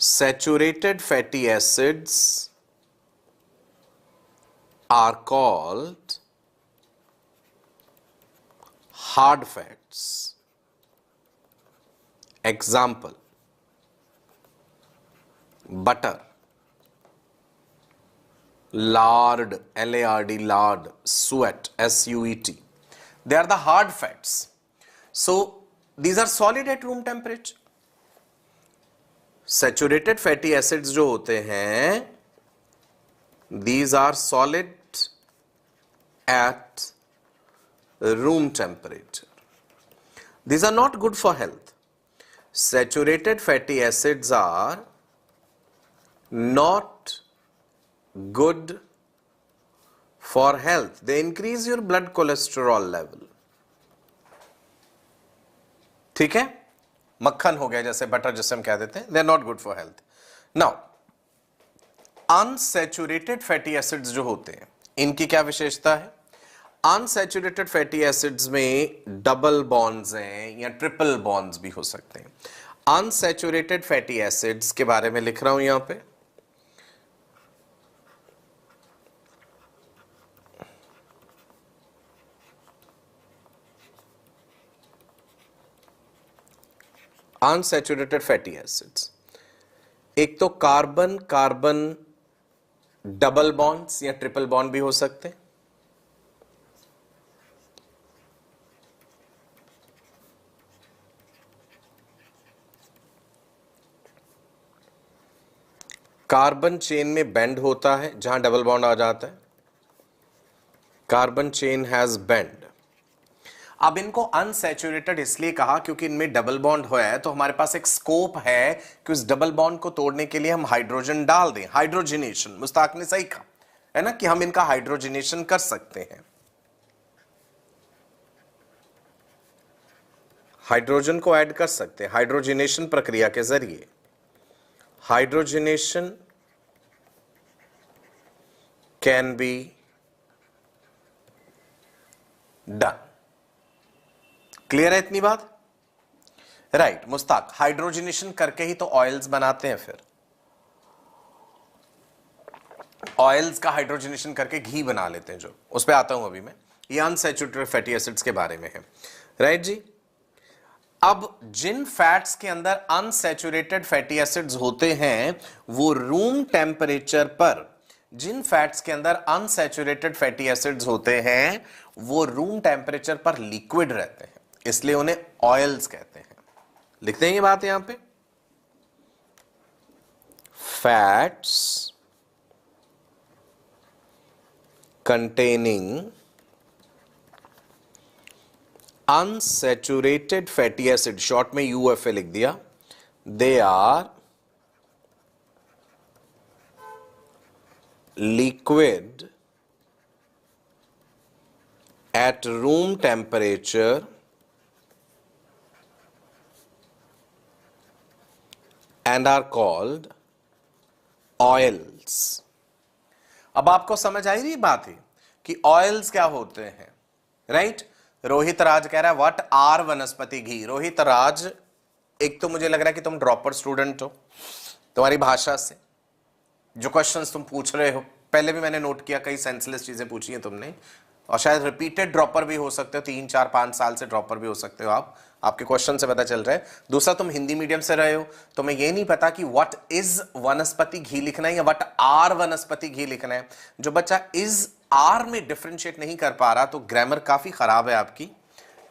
saturated fatty acids are called hard fats. Example: butter, lard, L-A-R-D, lard, sweat, S-U-E-T. They are the hard fats. So these are solid at room temperature. Saturated fatty acids जो होते हैं, these are solid at room temperature. These are not good for health. Saturated fatty acids are not good for health. They increase your blood cholesterol level. ठीक है, मक्खन हो गया जैसे butter जिसे हम कह देते हैं, they are not good for health. Now unsaturated fatty acids जो होते हैं, इनकी क्या विशेषता है? अनसैचुरेटेड फैटी एसिड्स में डबल बॉन्ड्स हैं या ट्रिपल बॉन्ड्स भी हो सकते हैं. अनसैचुरेटेड फैटी एसिड्स के बारे में लिख रहा हूं यहां पे. अनसैचुरेटेड फैटी एसिड्स, एक तो कार्बन कार्बन डबल बॉन्ड्स या ट्रिपल बॉन्ड भी हो सकते हैं. कार्बन चेन में बेंड होता है जहां डबल बॉन्ड आ जाता है. Carbon chain has bend. अब इनको अनसैचुरेटेड इसलिए कहा क्योंकि इनमें डबल बॉन्ड हुआ है, तो हमारे पास एक स्कोप है कि उस डबल बॉन्ड को तोड़ने के लिए हम हाइड्रोजन डाल दें. हाइड्रोजनेशन, मुस्ताक ने सही कहा है ना कि हम इनका हाइड्रोजनेशन कर सकते हैं. हाइड्रोजन को ऐड कर सकते हैं हाइड्रोजनेशन प्रक्रिया के जरिए. Hydrogenation can be done. Clear है इतनी बात? राइट मुस्ताक, हाइड्रोजनेशन करके ही तो ऑयल्स बनाते हैं. फिर ऑयल्स का हाइड्रोजनेशन करके घी बना लेते हैं, जो उस पे आता हूं अभी मैं. ये अनसैचुरेटेड फैटी एसिड्स के बारे में है. राइट जी. अब जिन फैट्स के अंदर अनसैचुरेटेड फैटी एसिड्स होते हैं वो रूम टेम्परेचर पर, जिन फैट्स के अंदर अनसैचुरेटेड फैटी एसिड्स होते हैं वो रूम टेम्परेचर पर लिक्विड रहते हैं, इसलिए उन्हें ऑयल्स कहते हैं. लिखते हैं ये बात यहां पे. Fats containing unsaturated fatty acid, short में यूएफए लिख दिया, they are liquid at room temperature and are called oils. अब आपको समझ आई रही बात है कि ऑयल्स क्या होते हैं. राइट. रोहित राज कह रहा है व्हाट आर वनस्पति घी. रोहित राज, एक तो मुझे लग रहा है कि तुम ड्रॉपर स्टूडेंट हो. तुम्हारी भाषा से जो क्वेश्चंस तुम पूछ रहे हो, पहले भी मैंने नोट किया, कई सेंसलेस चीजें पूछी हैं तुमने, और शायद रिपीटेड ड्रॉपर भी हो सकते हो, 3 4 5 साल से ड्रॉपर भी हो सकते हो आप. आपके क्वेश्चन से पता चल रहा है. दूसरा, तुम हिंदी मीडियम से रहे हो, तो मैं ये नहीं पता कि व्हाट इज वनस्पति घी लिखना है या व्हाट आर वनस्पति घी लिखना है. जो बच्चा इज आर में डिफरेंशिएट नहीं कर पा रहा तो ग्रामर काफी खराब है आपकी.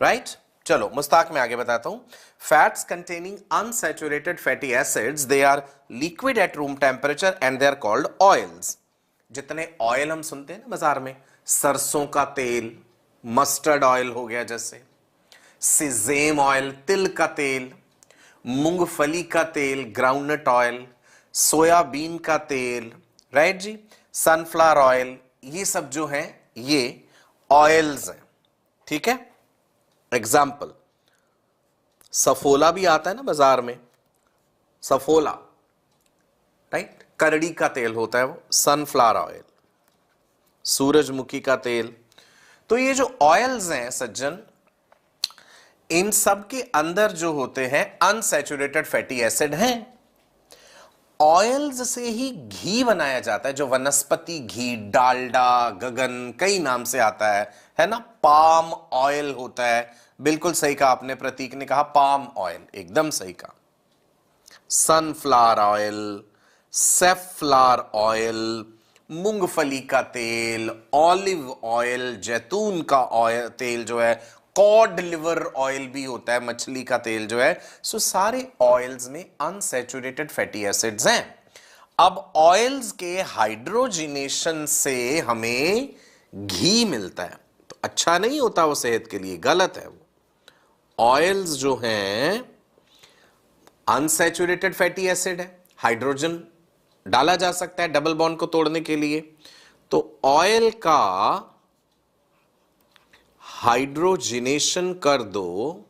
राइट. चलो मुस्ताक में आगे बताता हूं. Fats containing unsaturated fatty acids, they are liquid at room temperature and they are called oils. जितने ऑयल हम सुनते हैं ना बाजार में, सरसों का तेल, मस्टर्ड ऑयल हो गया, जैसे सिजेम ऑयल तिल का तेल, मूंगफली का तेल ग्राउंडनट ऑयल, सोयाबीन का तेल, राइट जी, सनफ्लावर ऑयल, ये सब जो है ये ऑयल्स हैं. ठीक है. एग्जाम्पल, सफोला भी आता है ना बाजार में, सफोला, राइट, करड़ी का तेल होता है वो, सनफ्लावर ऑयल, सूरजमुखी का तेल. तो ये जो ऑयल्स हैं सज्जन, इन सब के अंदर जो होते हैं अनसैचुरेटेड फैटी एसिड हैं. ऑयल्स से ही घी बनाया जाता है, जो वनस्पति घी, डालडा, गगन, कई नाम से आता है ना. पाम ऑयल होता है. बिल्कुल सही कहा आपने, प्रतीक ने कहा पाम ऑयल, एकदम सही कहा. सनफ्लावर ऑयल, सेफ्लावर ऑयल, मूंगफली का तेल, ऑलिव ऑयल, जैतून का ऑयल तेल जो है, कॉड लिवर ऑयल भी होता है, मछली का तेल जो है. सो सारे ऑयल्स में अनसैचुरेटेड फैटी एसिड्स हैं. अब ऑयल्स के हाइड्रोजिनेशन से हमें घी मिलता है, तो अच्छा नहीं होता वो सेहत के लिए, गलत है वो. ऑयल्स जो हैं अनसैचुरेटेड फैटी एसिड है, हाइड्रोजन डाला जा सकता है डबल बॉन्ड को तोड़ने के लिए। तो ऑयल का हाइड्रोजिनेशन कर दो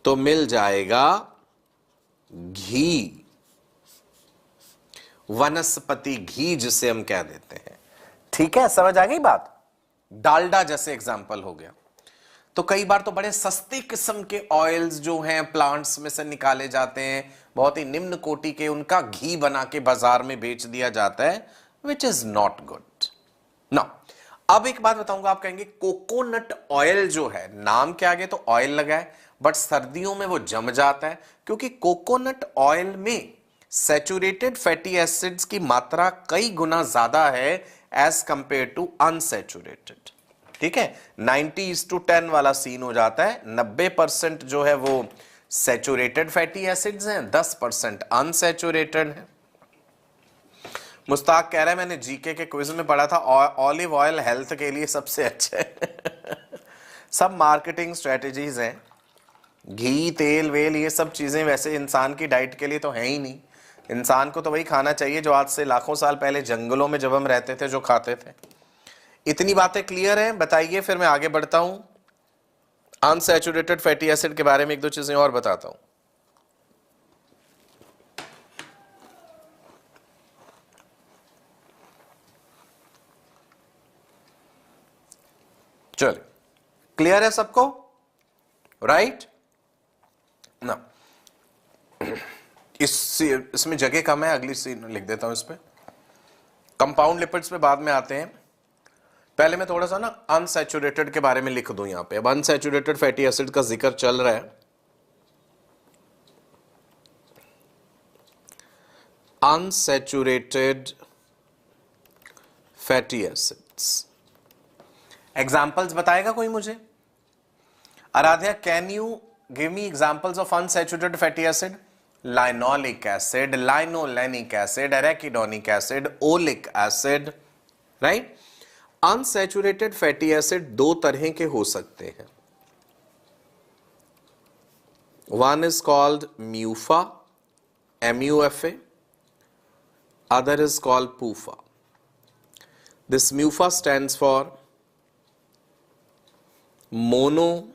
तो मिल जाएगा घी, वनस्पति घी जिसे हम कह देते हैं। ठीक है, समझ आ गई बात। डालडा जैसे एग्जाम्पल हो गया। तो कई बार तो बड़े सस्ते किस्म के ऑयल्स जो हैं प्लांट्स में से निकाले जाते हैं, बहुत ही निम्न कोटि के, उनका घी बना के बाजार में बेच दिया जाता है, विच इज नॉट गुड। ना अब एक बात बताऊंगा, आप कहेंगे कोकोनट ऑयल जो है, नाम के आगे तो ऑयल लगा है, बट सर्दियों में वो जम जाता है, क्योंकि कोकोनट ऑयल में सैचुरेटेड फैटी एसिड्स की मात्रा कई गुना ज्यादा है एज कंपेयर टू अनसैचुरेटेड। ठीक है, 90:10 वाला सीन हो जाता है। 90% जो है वो सैचुरेटेड फैटी एसिड्स हैं, 10% अनसैचुरेटेड है। मुस्ताक कह रहा है मैंने जीके के क्विज में पढ़ा था ऑलिव ऑयल हेल्थ के लिए सबसे अच्छा है। सब मार्केटिंग स्ट्रेटेजीज हैं। घी तेल वेल ये सब चीजें वैसे इंसान की डाइट के लिए तो है ही नहीं। इंसान को तो वही खाना चाहिए जो आज से लाखों साल पहले जंगलों में जब हम रहते थे जो खाते थे। इतनी बातें क्लियर हैं, बताइए, फिर मैं आगे बढ़ता हूं। अनसैचुरेटेड फैटी एसिड के बारे में एक दो चीजें और बताता हूं। चलिए, क्लियर है सबको? राइट ना, इसमें जगह कम है, अगली सीन लिख देता हूं इस पे। कंपाउंड लिपिड्स पे बाद में आते हैं, पहले मैं थोड़ा सा ना अनसैचुरेटेड के बारे में लिख दूं यहां पे। अब अनसैचुरेटेड फैटी एसिड का जिक्र चल रहा है। अनसैचुरेटेड फैटी एसिड्स, एग्जाम्पल्स बताएगा कोई मुझे? Aaradhya, can you give me examples of unsaturated fatty acid? Linoleic acid, linolenic acid, arachidonic acid, oleic acid, right. Unsaturated fatty acid दो तरह के हो सकते हैं। One is called MUFA, MUFA, other is called PUFA. This MUFA stands for mono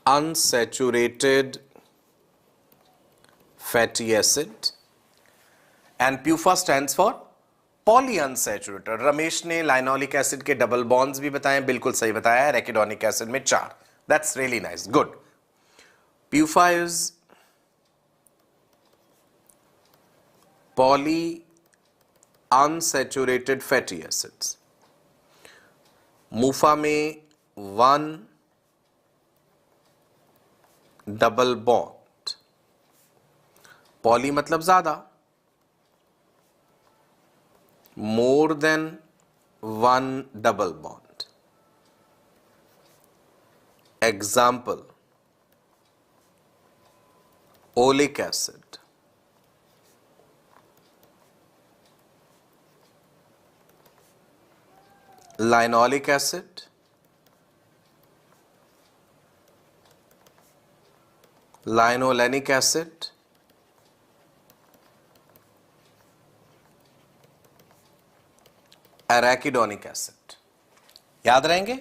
unsaturated fatty acid and PUFA stands for polyunsaturated. Ramesh ने linoleic acid के double bonds भी बताए, बिल्कुल सही बताया है। रेकिडोनिक एसिड में 4। That's really nice, good. PUFA is polyunsaturated fatty acids. MUFA में 1 डबल बॉन्ड, पॉली मतलब ज्यादा, more than 1 double bond. Example, oleic acid, linoleic acid, linolenic acid, arachidonic acid. याद रहेंगे?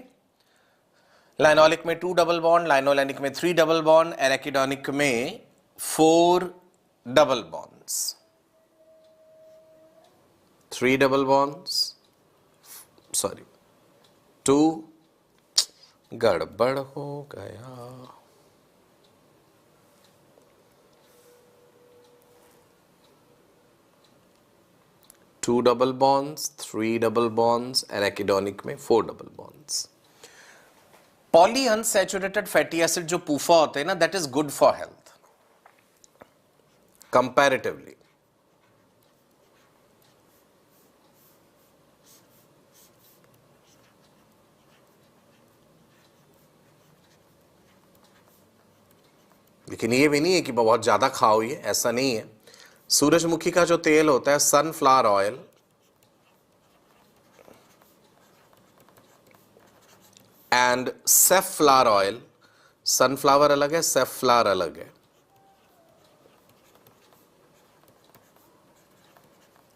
लाइनोलिक में 2 डबल बॉन्ड, लाइनोलेनिक में 3 double bond, arachidonic में 4 double bonds, 3 double bonds, sorry 2, गड़बड़ हो गया। Two double bonds, 3 double bonds, arachidonic में 4 double bonds. Poly unsaturated fatty acid जो पूफा होते हैं ना, that is good for health comparatively. लेकिन ये भी नहीं है कि बहुत ज्यादा खाओ, ये ऐसा नहीं है। सूरजमुखी का जो तेल होता है, sunflower oil, and safflower oil, sunflower अलग है, सेफ्लावर अलग है।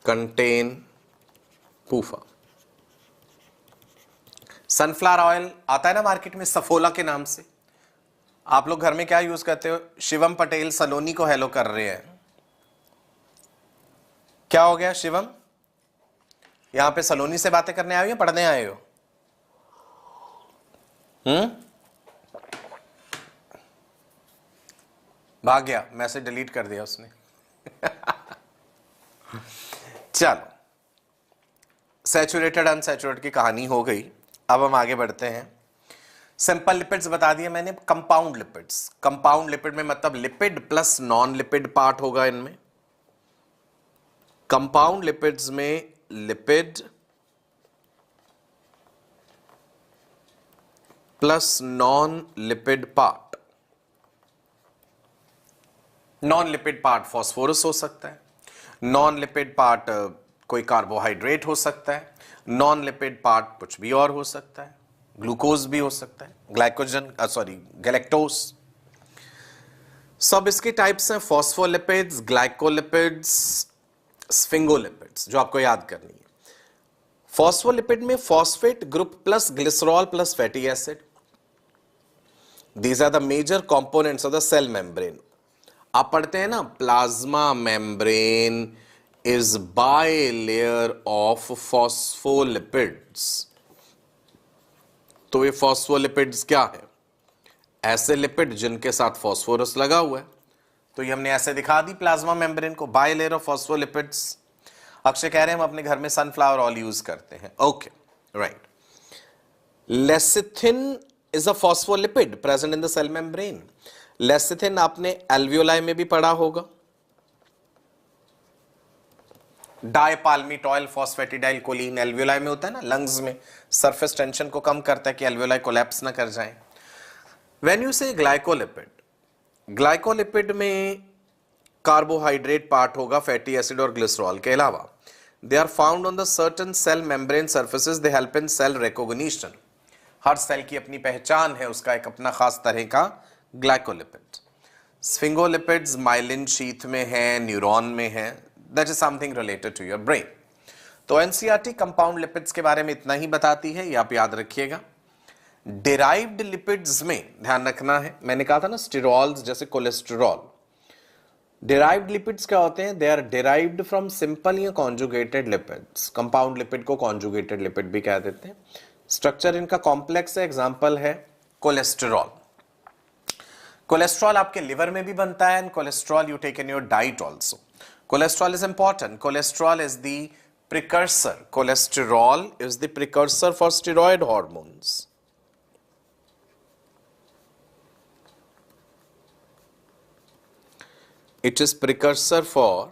कंटेन पूफा। सनफ्लावर ऑयल आता है ना मार्केट में सफोला के नाम से। आप लोग घर में क्या यूज करते हो? शिवम पटेल सलोनी को हेलो कर रहे हैं। क्या हो गया शिवम? यहां पे सलोनी से बातें करने आए हो या पढ़ने आए हो? भाग गया, मैसेज डिलीट कर दिया उसने। चलो, सैचुरेटेड अनसैचुरेटेड की कहानी हो गई। अब हम आगे बढ़ते हैं। सिंपल लिपिड्स बता दिए मैंने। कंपाउंड लिपिड्स, कंपाउंड लिपिड में मतलब lipid plus non lipid part होगा इनमें। कंपाउंड लिपिड्स में lipid plus non lipid part. Non lipid part phosphorus हो सकता है, नॉन लिपिड पार्ट कोई कार्बोहाइड्रेट हो सकता है, नॉन लिपिड पार्ट कुछ भी और हो सकता है, ग्लूकोज भी हो सकता है, ग्लाइकोजन गैलेक्टोज। सब इसके टाइप्स हैं, फॉस्फोलिपिड्स, ग्लाइकोलिपिड्स, स्फिंगोलिपिड्स, जो आपको याद करनी है। फॉस्फोलिपिड में phosphate group plus glycerol plus fatty acid. These are the major components of the cell membrane. आप पढ़ते हैं ना, plasma membrane is bilayer of phospholipids. तो ये फॉस्फोलिपिड्स क्या है? ऐसे लिपिड जिनके साथ फास्फोरस लगा हुआ है। तो ये हमने ऐसे दिखा दी प्लाज्मा मेम्ब्रेन को, by layer of phospholipids. Akshay कह रहे हैं हम अपने घर में सनफ्लावर ऑयल यूज करते हैं। Okay, right. Lecithin is a phospholipid present in the cell membrane. Lecithin आपने एल्वियोलाई में भी पढ़ा होगा। डायपाल्मिटॉयल फॉस्फेटिडाइल कोलिन एल्वियोलाई में होता है ना, लंग्स में सरफेस टेंशन को कम करता है कि एल्वियोलाई कोलैप्स ना कर जाए। When you say glycolipid, glycolipid में कार्बोहाइड्रेट पार्ट होगा, फैटी एसिड और ग्लिसरॉल के अलावा। They are found on the certain cell membrane surfaces, they help in cell recognition. हर सेल की अपनी पहचान है, उसका एक अपना खास तरह का ग्लाइकोलिपिड। स्फिंगोलिपिड्स माइलिन शीथ में है, न्यूरॉन में है, that is something related to your brain. तो एनसीईआरटी कंपाउंड लिपिड्स के बारे में इतना ही बताती है, ये आप याद रखिएगा। डिराइव्ड लिपिड्स में ध्यान रखना है, मैंने कहा था ना स्टेरॉल्स जैसे कोलेस्टेरॉल। डिराइव्ड लिपिड्स क्या होते हैं? They are derived from simple या कॉन्जुगेटेड लिपिड्स। कंपाउंड लिपिड को कॉन्जुगेटेड लिपिड भी कह देते हैं। स्ट्रक्चर इनका कॉम्प्लेक्स है। एग्जांपल है कोलेस्टेरॉल। कोलेस्ट्रॉल आपके लिवर में भी बनता है, and cholesterol you take in your diet also. Cholesterol is important. Cholesterol is the precursor, cholesterol is the precursor for steroid hormones. It is precursor for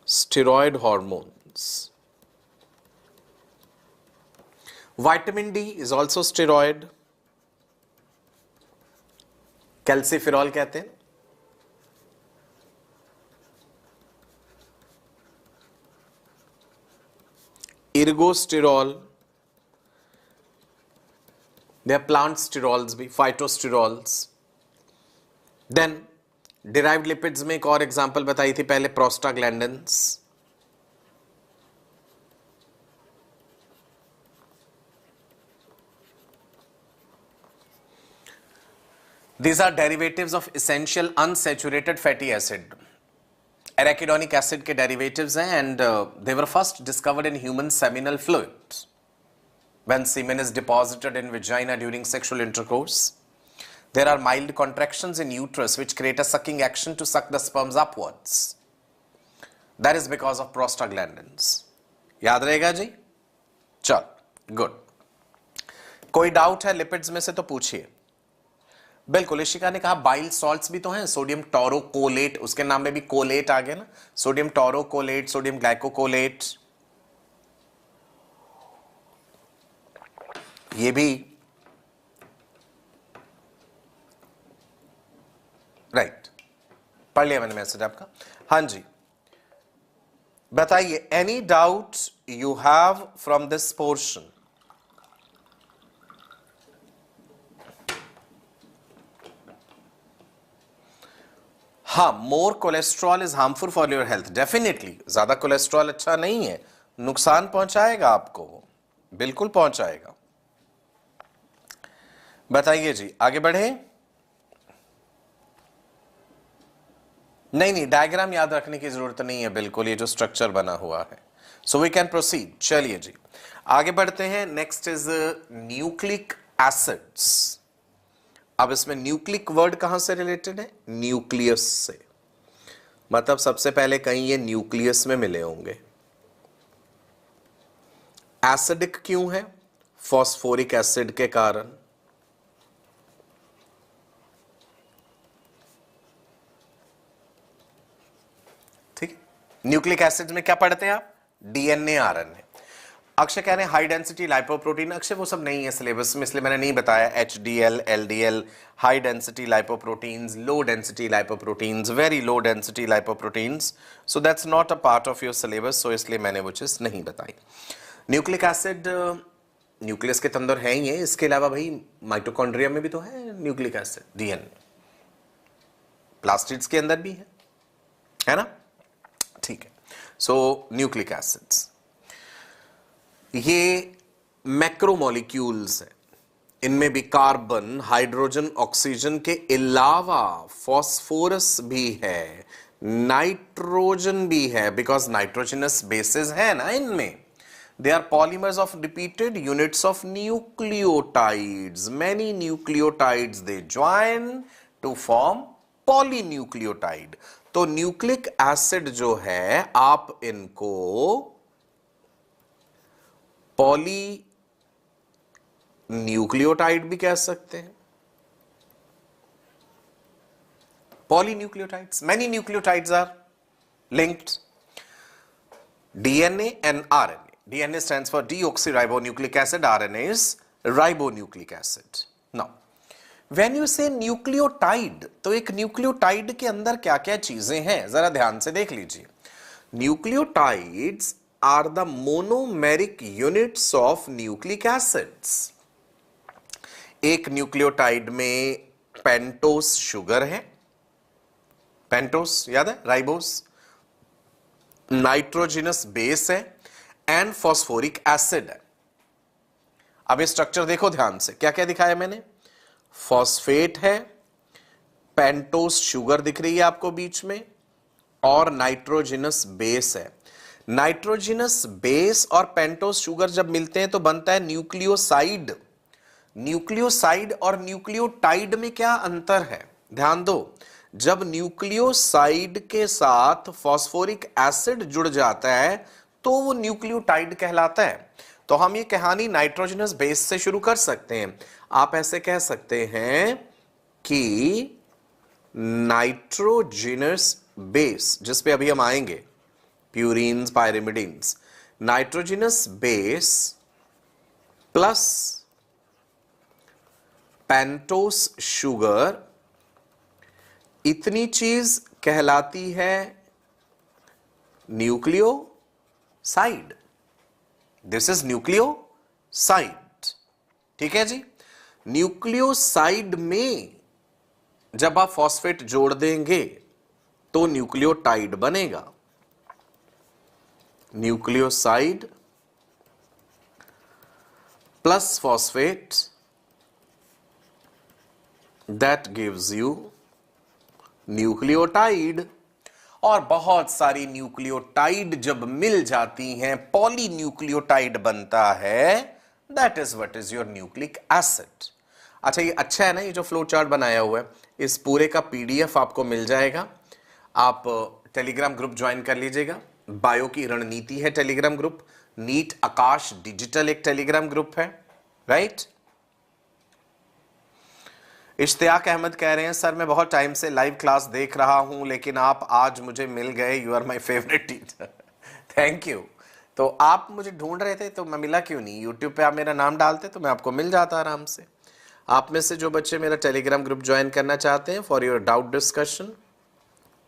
steroid hormones. Vitamin D is also steroid. कैल्सीफिरॉल कहते हैं। इर्गोस्टेरॉल, they are plant sterols भी, phytosterols. Then derived lipids में एक और example बताई थी पहले, prostaglandins. These are derivatives of essential unsaturated fatty acid. Arachidonic acid के डेरिवेटिव्स हैं, and they were first discovered in human seminal fluid when semen is deposited in vagina during sexual intercourse. There are mild contractions in uterus which create a sucking action to suck the sperms upwards. That is because of prostaglandins. याद रहेगा जी? चल, good. कोई doubt है lipids में से तो पूछिए। बिल्कुल, इशिका ने कहा बाइल सॉल्ट्स भी तो हैं, सोडियम टोरोकोलेट, उसके नाम में भी कोलेट आ गया ना, सोडियम टोरोकोलेट, सोडियम ग्लाइकोकोलेट, ये भी राइट। पढ़ लिया मैंने मैसेज आपका। हाँ जी, बताइए, any doubt you have from this portion? हाँ, more cholesterol is harmful for your health, definitely ज्यादा कोलेस्ट्रॉल अच्छा नहीं है, नुकसान पहुंचाएगा आपको, बिल्कुल पहुंचाएगा। बताइए जी, आगे बढ़े। नहीं, डायग्राम याद रखने की जरूरत नहीं है बिल्कुल, ये जो स्ट्रक्चर बना हुआ है। So we can proceed. चलिए जी आगे बढ़ते हैं। Next is nucleic acids. अब इसमें न्यूक्लिक वर्ड कहां से रिलेटेड है? न्यूक्लियस से, मतलब सबसे पहले कहीं ये न्यूक्लियस में मिले होंगे। एसिडिक क्यों है? फॉस्फोरिक एसिड के कारण। ठीक, न्यूक्लिक एसिड में क्या पढ़ते हैं आप? DNA, RNA. अक्षय कह रहे हैं हाई डेंसिटी लाइपोप्रोटीन। अक्षय वो सब नहीं है सिलेबस में, इसलिए मैंने नहीं बताया। HDL, LDL, high density lipoproteins, low density lipoproteins, very low density lipoproteins, so that's not a part of your syllabus, so इसलिए मैंने वो चीज नहीं बताई। न्यूक्लिक एसिड न्यूक्लियस के अंदर है ही है, इसके अलावा भाई माइटोकॉन्ड्रिया में भी तो है न्यूक्लिक एसिड, डीएनए, प्लास्टिड्स के अंदर भी है ना? ठीक है। सो न्यूक्लिक एसिड्स ये मैक्रोमोलिक्यूल्स है, इनमें भी कार्बन, हाइड्रोजन, ऑक्सीजन के अलावा फॉस्फोरस भी है, नाइट्रोजन भी है, बिकॉज नाइट्रोजनस बेसिस है ना इनमें। They are polymers of repeated units of nucleotides, many nucleotides they join to form polynucleotide. तो न्यूक्लिक एसिड जो है आप इनको पॉली न्यूक्लियोटाइड भी कह सकते हैं। Polynucleotides, many nucleotides are linked. DNA and RNA. DNA stands for deoxyribonucleic acid, RNA is ribonucleic acid. Now when you say nucleotide, तो एक न्यूक्लियोटाइड के अंदर क्या क्या चीजें हैं जरा ध्यान से देख लीजिए। Nucleotides are the monomeric units of nucleic acids. एक न्यूक्लियोटाइड में पेंटोस शुगर है, पेंटोस याद है, राइबोस, नाइट्रोजिनस बेस है एंड फॉस्फोरिक एसिड है। अब ये स्ट्रक्चर देखो ध्यान से, क्या क्या दिखाया मैंने? फॉस्फेट है, पेंटोस शुगर दिख रही है आपको बीच में, और नाइट्रोजिनस बेस है। नाइट्रोजिनस बेस और पेंटोस शुगर जब मिलते हैं तो बनता है न्यूक्लियोसाइड। न्यूक्लियोसाइड और न्यूक्लियोटाइड में क्या अंतर है? ध्यान दो, जब न्यूक्लियोसाइड के साथ फॉस्फोरिक एसिड जुड़ जाता है तो वो न्यूक्लियोटाइड कहलाता है। तो हम ये कहानी नाइट्रोजिनस बेस से शुरू कर सकते हैं। आप ऐसे कह सकते हैं कि नाइट्रोजिनस बेस, जिस पे अभी हम आएंगे, purines, pyrimidines, nitrogenous base plus pentose sugar, इतनी चीज कहलाती है न्यूक्लियोसाइड। This is nucleoside. ठीक है जी। न्यूक्लियोसाइड में जब आप फॉस्फेट जोड़ देंगे तो न्यूक्लियोटाइड बनेगा। Nucleoside plus phosphate, that gives you nucleotide. और बहुत सारी न्यूक्लियोटाइड जब मिल जाती हैं, पॉलीन्यूक्लियोटाइड बनता है, that is what is your nucleic acid. अच्छा, ये अच्छा है ना, ये जो फ्लो चार्ट बनाया हुआ है, इस पूरे का पीडीएफ आपको मिल जाएगा। आप टेलीग्राम ग्रुप ज्वाइन कर लीजिएगा। बायो की रणनीति है टेलीग्राम ग्रुप, नीट आकाश डिजिटल एक टेलीग्राम ग्रुप है, राइट। इश्तियाक अहमद कह रहे हैं सर मैं बहुत टाइम से लाइव क्लास देख रहा हूं, लेकिन आप आज मुझे मिल गए, you are my favourite teacher. Thank you. तो आप मुझे ढूंढ रहे थे तो मैं मिला क्यों नहीं? यूट्यूब पे आप मेरा नाम डालते तो मैं आपको मिल जाता आराम से। आप में से जो बच्चे मेरा टेलीग्राम ग्रुप ज्वाइन करना चाहते हैं for your doubt discussion,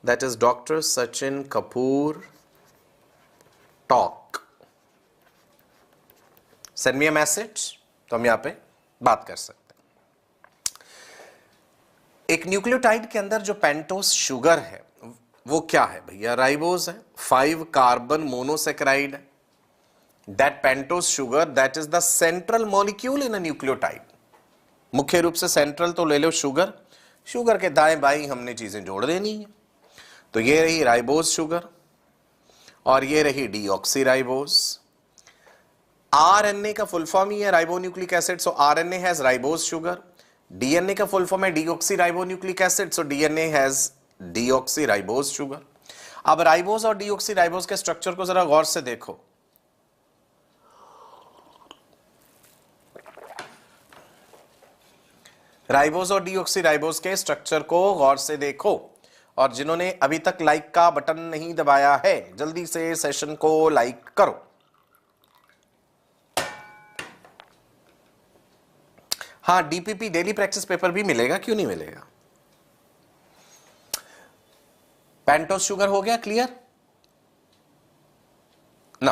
that is doctor Sachin Kapoor talk, send me a message, तो हम यहां पे बात कर सकते हैं। एक न्यूक्लियोटाइड के अंदर जो पेंटोस शुगर है वो क्या है भैया? राइबोज है, 5 कार्बन मोनोसेकेराइड है. That pentose sugar that is the central molecule in a nucleotide. मुख्य रूप से सेंट्रल तो ले लो शुगर, शुगर के दाएं बाएं हमने चीजें जोड़ देनी है. तो ये रही राइबोज शुगर और ये रही डीऑक्सी राइबोज. आरएनए का फुल फॉर्म ही है ribonucleic acid, so RNA has ribose sugar. DNA का फुल फॉर्म है deoxy ribonucleic acid, so DNA has deoxy ribose sugar. अब राइबोज और डीऑक्सी राइबोज के स्ट्रक्चर को जरा गौर से देखो. राइबोज और डीऑक्सी राइबोज के स्ट्रक्चर को गौर से देखो. और जिन्होंने अभी तक लाइक का बटन नहीं दबाया है जल्दी से सेशन को लाइक करो. हां, डीपीपी डेली प्रैक्टिस पेपर भी मिलेगा, क्यों नहीं मिलेगा. पेंटोस शुगर हो गया क्लियर ना.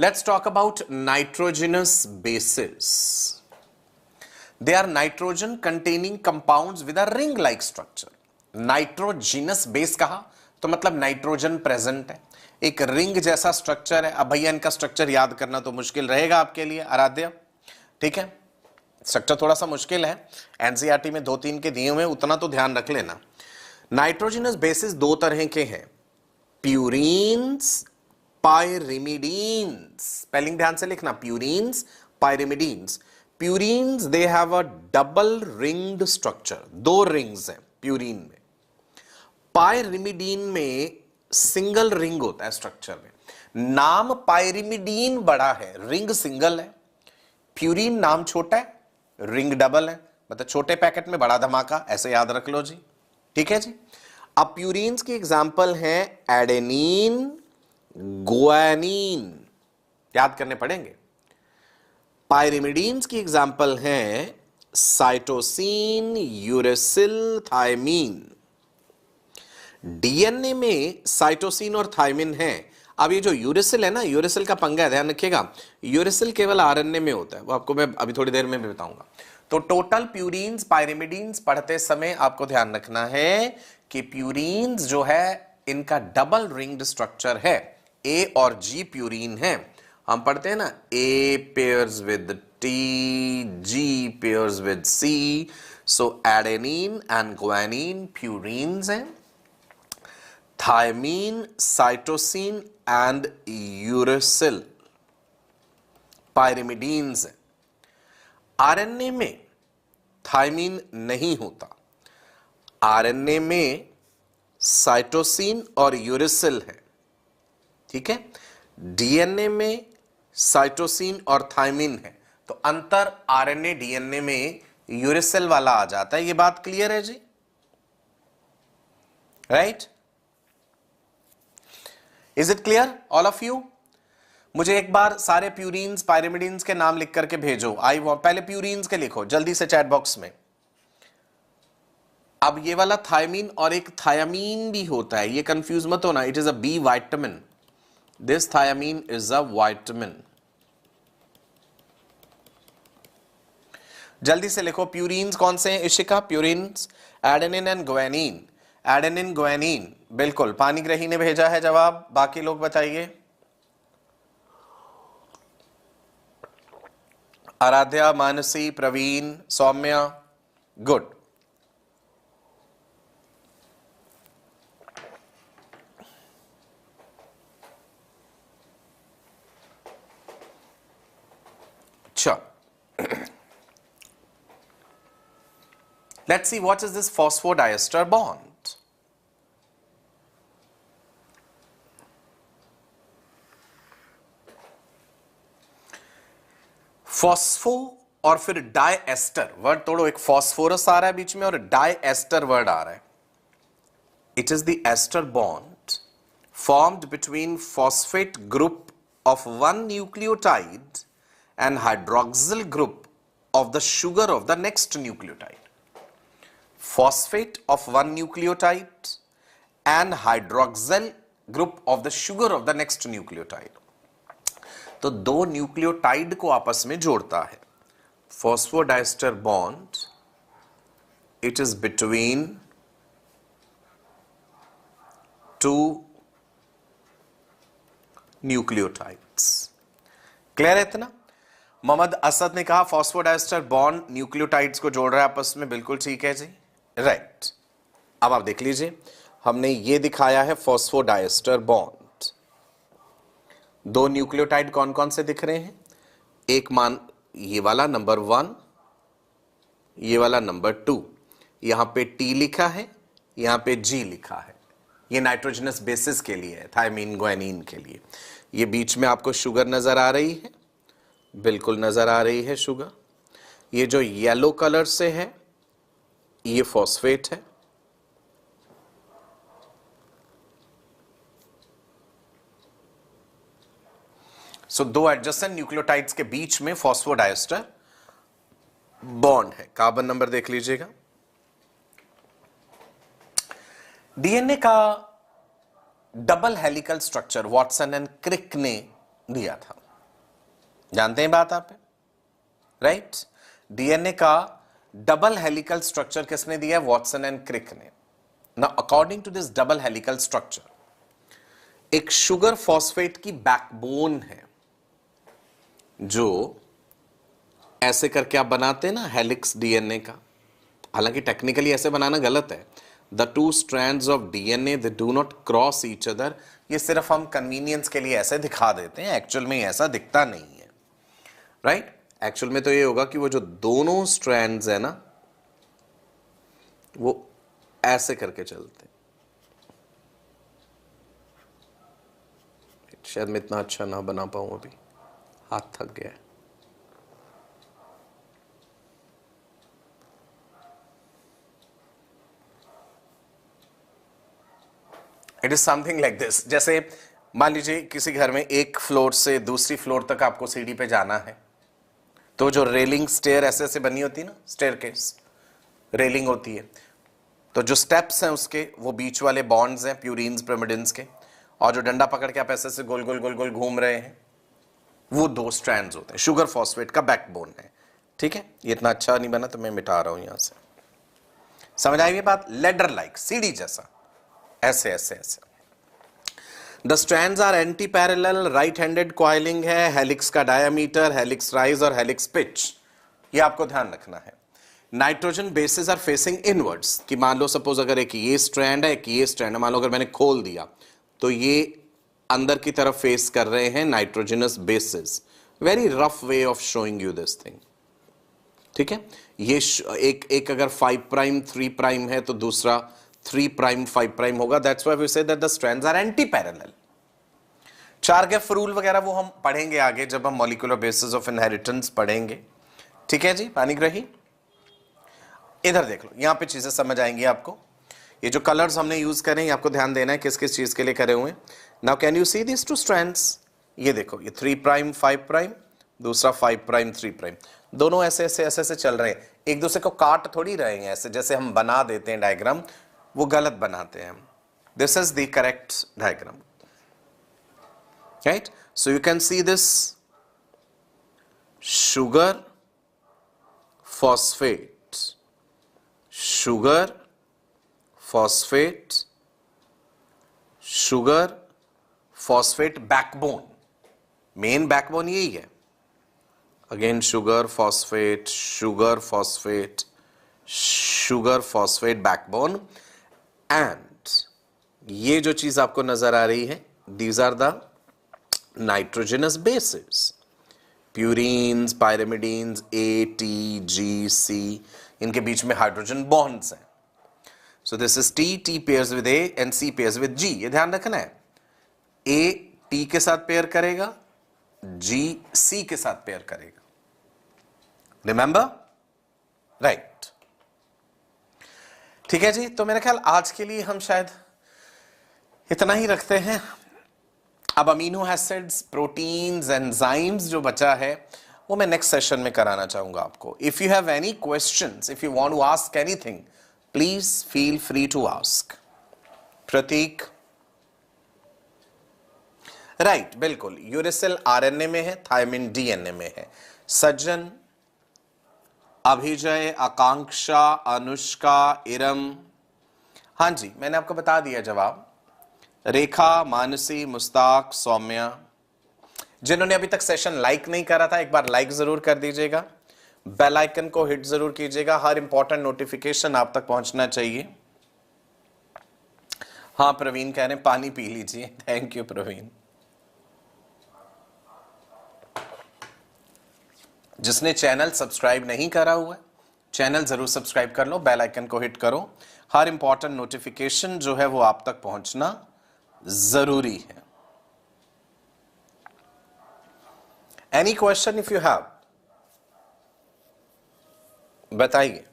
Let's talk about nitrogenous bases. They are nitrogen containing compounds with a ring like structure. Nitrogenous base कहा तो मतलब नाइट्रोजन प्रेजेंट है, एक रिंग जैसा स्ट्रक्चर है. अब भैया इनका स्ट्रक्चर याद करना तो मुश्किल रहेगा आपके लिए आराध्य, ठीक है. स्ट्रक्चर थोड़ा सा मुश्किल है, एनसीईआरटी में 2-3 के दिए हुए, उतना तो ध्यान रख लेना. नाइट्रोजिनस बेसिस दो तरह के हैं, प्यूरीन्स, पायरिमिडीन्स. स्पेलिंग ध्यान से लिखना, purines, pyrimidines. Purines they have a double ringed structure, 2 rings हैं प्यूरीन में. पायरिमिडीन में सिंगल रिंग होता है स्ट्रक्चर में. नाम पायरिमिडीन बड़ा है, रिंग सिंगल है. प्यूरीन नाम छोटा है, रिंग डबल है. मतलब छोटे पैकेट में बड़ा धमाका, ऐसे याद रख लो जी, ठीक है जी. अब प्यूरीन्स की एग्जांपल है एडेनिन, गुआनिन, याद करने पड़ेंगे. पायरिमिडीन्स की एग्जांपल है साइटोसिन, यूरेसिल, थायमीन. डीएनए में साइटोसिन और थायमिन है. अब ये जो यूरेसिल है ना, यूरेसिल का पंगा है, ध्यान रखिएगा. यूरेसिल केवल आरएनए में होता है, वो आपको मैं अभी थोड़ी देर में भी बताऊंगा. तो टोटल प्यूरीन्स, पायरिमिडीन्स पढ़ते समय आपको ध्यान रखना है कि प्यूरीन्स जो है इनका डबल रिंग्ड स्ट्रक्चर है. ए और जी प्यूरीन है. हम पढ़ते हैं ना, A pairs with T, G pairs with C. So adenine and guanine purines हैं. Thymine, cytosine and uracil pyrimidines हैं. आरएनए में थायमीन नहीं होता, आरएनए में साइटोसिन और यूरेसिल है, ठीक है. डीएनए में साइटोसिन और थायमीन है. तो अंतर आरएनए डीएनए में यूरेसिल वाला आ जाता है. ये बात क्लियर है जी, right? Is it clear all of you? मुझे एक बार सारे प्यूरीन्स, पायरिमिडीन्स के नाम लिख करके भेजो. पहले प्यूरीन्स के लिखो जल्दी से चैट बॉक्स में. अब ये वाला थायमीन और एक थायामीन भी होता है, ये कंफ्यूज मत होना. It is a B vitamin. This thiamine is a vitamin. जल्दी से लिखो प्यूरीन्स कौन से हैं Ishika? Purines adenine and guanine. Adenine, guanine, बिल्कुल. पानीग्रही ने भेजा है जवाब. बाकी लोग बताइए. आराध्या, मानसी, प्रवीण, सौम्या, गुड. अच्छा, let's see what is this phosphodiester bond. Phospho और फिर डायएस्टर वर्ड तोड़ो. एक फॉस्फोरस आ रहा है बीच में और डायएस्टर वर्ड आ रहा है. It is the ester bond formed between phosphate group of one nucleotide and hydroxyl group of the sugar of the next nucleotide. Phosphate of one nucleotide and hydroxyl group of the sugar of the next nucleotide. तो दो nucleotide को आपस में जोड़ता है. Phosphodiester bond it is between two nucleotides. Clear है इतना? मोहम्मद असद ने कहा फॉस्फोडाइस्टर बॉन्ड न्यूक्लियोटाइड्स को जोड़ रहा है आपस में। बिल्कुल ठीक है जी, राइट। अब आप देख लीजिए, हमने ये दिखाया है फॉस्फोडाइस्टर बॉन्ड। दो न्यूक्लियोटाइड कौन कौन से दिख रहे हैं? एक मान ये वाला नंबर 1, ये वाला नंबर 2। यहां पे T लिखा है, यहां पे G लिखा है। ये नाइट्रोजनस बेसिस के लिए है, थायमीन ग्वानिन के लिए। ये बीच में आपको शुगर नजर आ रही है, बिल्कुल नजर आ रही है शुगर। ये जो येलो कलर से है ये फॉस्फेट है, सो दो एडजेसेंट न्यूक्लियोटाइड्स के बीच में फॉस्फोडाइस्टर बॉन्ड है। कार्बन नंबर देख लीजिएगा। डीएनए का double helical structure Watson and Crick ने दिया था, जानते हैं बात आप? राइट। डीएनए का डबल हेलिकल स्ट्रक्चर किसने दिया? वाटसन एंड क्रिक ने। Now according to this double helical structure, एक शुगर फॉस्फेट की बैकबोन है जो ऐसे करके आप बनाते हैं ना हेलिक्स डीएनए का। हालांकि टेक्निकली ऐसे बनाना गलत है। The two strands of DNA they do not cross each other. ये सिर्फ हम कन्वीनियंस के लिए ऐसे दिखा देते हैं, एक्चुअल में ऐसा दिखता नहीं है, राइट। एक्चुअल में तो ये होगा कि वो जो दोनों स्ट्रैंड्स है ना वो ऐसे करके चलते हैं। शायद मैं इतना अच्छा ना बना पाऊं, अभी हाथ थक गया है। It is something like this. जैसे मान लीजिए किसी घर में एक फ्लोर से दूसरी फ्लोर तक आपको सीढ़ी पे जाना है, तो जो रेलिंग स्टेयर ऐसे ऐसे बनी होती है ना, स्टेयरकेस रेलिंग होती है, तो जो स्टेप्स हैं उसके वो बीच वाले बॉन्ड्स हैं प्यूरिन्स पिरिमिडिन्स के, और जो डंडा पकड़ के आप ऐसे ऐसे गोल गोल गोल गोल घूम रहे हैं वो दो स्ट्रैंड्स होते हैं। शुगर फॉस्फेट का बैकबोन है, ठीक है। ये इतना अच्छा नहीं बना तो मैं मिटा रहा हूं यहां से। समझ आई ये बात? लेडर लाइक, सीढ़ी जैसा, ऐसे ऐसे ऐसे। The strands are anti parallel, right handed coiling है। हेलिक्स का डायमीटर, हेलिक्स राइज और हेलिक्स पिच, ये आपको ध्यान रखना है। Nitrogen bases are facing inwards, कि मान लो सपोज अगर एक ये स्ट्रैंड है, एक ये स्ट्रैंड है, मान लो अगर मैंने खोल दिया तो ये अंदर की तरफ फेस कर रहे हैं nitrogenous bases. Very rough way of showing you this thing, ठीक है। ये एक अगर 5 प्राइम 3 प्राइम है तो दूसरा 3 प्राइम 5 प्राइम होगा। That's why we say that the strands are anti parallel. Chargaff rule वगैरह वो हम पढ़ेंगे आगे जब हम मॉलिक्यूलर बेसिस ऑफ इनहेरिटेंस पढ़ेंगे, ठीक है जी पानीग्रही। इधर देख लो, यहां पे चीजें समझ आएंगी आपको। ये जो कलर्स हमने यूज करें आपको ध्यान देना है किस किस चीज के लिए करे हुए। Now can you see this two strands? ये देखो, ये 3 प्राइम 5 प्राइम, दूसरा 5 प्राइम 3 प्राइम, दोनों ऐसे ऐसे ऐसे ऐसे चल रहे हैं, एक दूसरे को काट थोड़ी रहे हैं ऐसे जैसे हम बना देते हैं डायग्राम, वो गलत बनाते हैं। This is the correct diagram, right. So you can see this sugar phosphate, sugar phosphate, sugar phosphate backbone, main backbone यही है। Again sugar phosphate, sugar phosphate, sugar phosphate backbone, and ये जो चीज आपको नजर आ रही है, these are the nitrogenous bases, purines, pyrimidines, A, T, G, C, इनके बीच में हाइड्रोजन बॉन्ड्स हैं। So this is T, T pairs with A and C pairs with जी। ये ध्यान रखना है, ए टी के साथ पेयर करेगा, जी सी के साथ पेयर करेगा, रिमेंबर, राइट। ठीक है जी, तो मेरा ख्याल आज के लिए हम शायद इतना ही रखते हैं। अब अमीनो एसिड्स, प्रोटीन्स, एंजाइम्स जो बचा है वो मैं नेक्स्ट सेशन में कराना चाहूंगा आपको। If you have any questions, if you want to ask anything, please feel free to ask. Prateek, right, बिल्कुल, यूरेसिल आरएनए में है, थायमिन डीएनए में है। सज्जन, अभिजय, आकांक्षा, अनुष्का, इरम। हाँ जी, मैंने आपको बता दिया जवाब। रेखा, मानसी, मुस्ताक, सौम्या। जिन्होंने अभी तक सेशन लाइक नहीं करा था, एक बार लाइक जरूर कर दीजिएगा, बेल आइकन को हिट जरूर कीजिएगा, हर इंपॉर्टेंट नोटिफिकेशन आप तक पहुंचना चाहिए। हाँ, प्रवीण कह रहे हैं पानी पी लीजिए। Thank you Praveen. जिसने चैनल सब्सक्राइब नहीं करा हुआ है, चैनल जरूर सब्सक्राइब कर लो, बेल आइकन को हिट करो, हर इंपॉर्टेंट नोटिफिकेशन जो है वो आप तक पहुंचना जरूरी है। Any question if you have, बताइए।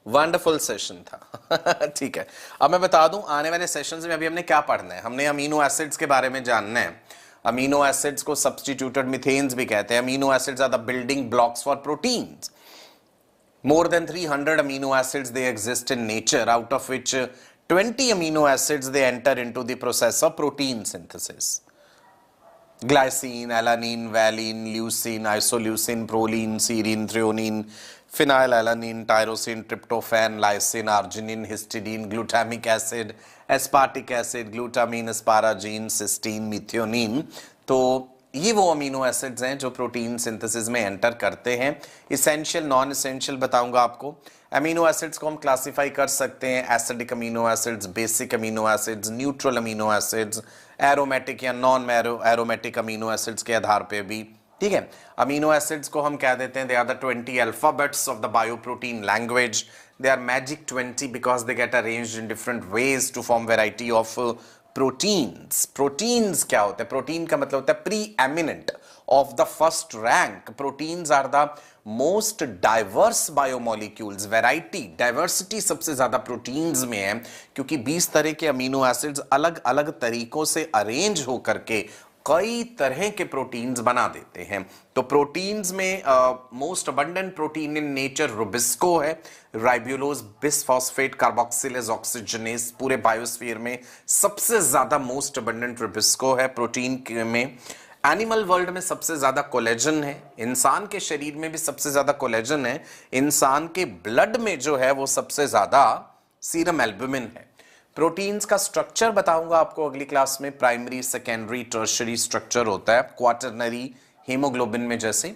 वंडरफुल सेशन था। ठीक है, अब मैं बता दूं आने वाले सेशंस में अभी हमने क्या पढ़ना है। हमने अमीनो एसिड्स के बारे में जानना है। अमीनो एसिड्स को सब्स्टिट्यूटेड मिथेन्स भी कहते हैं। Amino acids are the building blocks for proteins. More than 300 amino acids they exist in nature, out of which 20 amino acids they enter into the process of protein synthesis. Glycine, alanine, valine, leucine, isoleucine, proline, serine, threonine, phenylalanine, tyrosine, tryptophan, lysine, arginine, histidine, glutamic acid, aspartic acid, glutamine, asparagine, cysteine, methionine. तो ये वो amino acids हैं जो protein synthesis में enter करते हैं। Essential, non essential बताऊंगा आपको। अमीनो एसिड्स को हम क्लासिफाई कर सकते हैं acidic amino acids, basic amino acids, neutral amino acids, aromatic या नॉन एरोमेटिक अमीनो एसिड्स के आधार पे भी। ठीक है, अमीनो एसिड्स को हम कह देते हैं they are the 20 alphabets of the bioprotein language. They are magic 20 because they get arranged in different ways to form variety of proteins. Proteins क्या होते हैं? प्रोटीन का मतलब होता है preeminent, of the first rank. Proteins are the most diverse biomolecules. Variety, diversity सबसे ज्यादा proteins में है, क्योंकि 20 तरह के अमीनो एसिड्स अलग अलग तरीकों से अरेंज होकर के कई तरह के प्रोटीन्स बना देते हैं। तो प्रोटीन्स में most abundant protein in nature Rubisco है, राइबोलोज बिसफॉस्फेट कार्बोक्सिलेज ऑक्सीजनेस। पूरे बायोस्फीयर में सबसे ज्यादा मोस्ट अबंडेंट रुबिस्को है प्रोटीन में। एनिमल वर्ल्ड में सबसे ज्यादा कोलेजन है, इंसान के शरीर में भी सबसे ज्यादा कोलेजन है, इंसान के ब्लड में जो है वो सबसे ज्यादा सीरम एल्बुमिन है। प्रोटीन्स का स्ट्रक्चर बताऊंगा आपको अगली क्लास में। प्राइमरी, सेकेंडरी, टर्शियरी स्ट्रक्चर होता है क्वाटरनरी हीमोग्लोबिन में। जैसे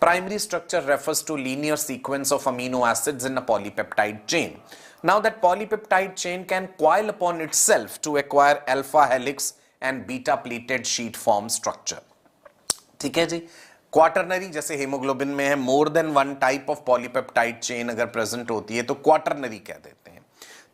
primary structure refers to linear sequence of amino acids in a polypeptide chain. Now that polypeptide chain can coil upon itself to acquire alpha helix and beta pleated sheet form structure. ठीक है जी। Quaternary जैसे haemoglobin में है, more than one type of polypeptide chain अगर present होती है तो क्वाटरनरी कह देते हैं।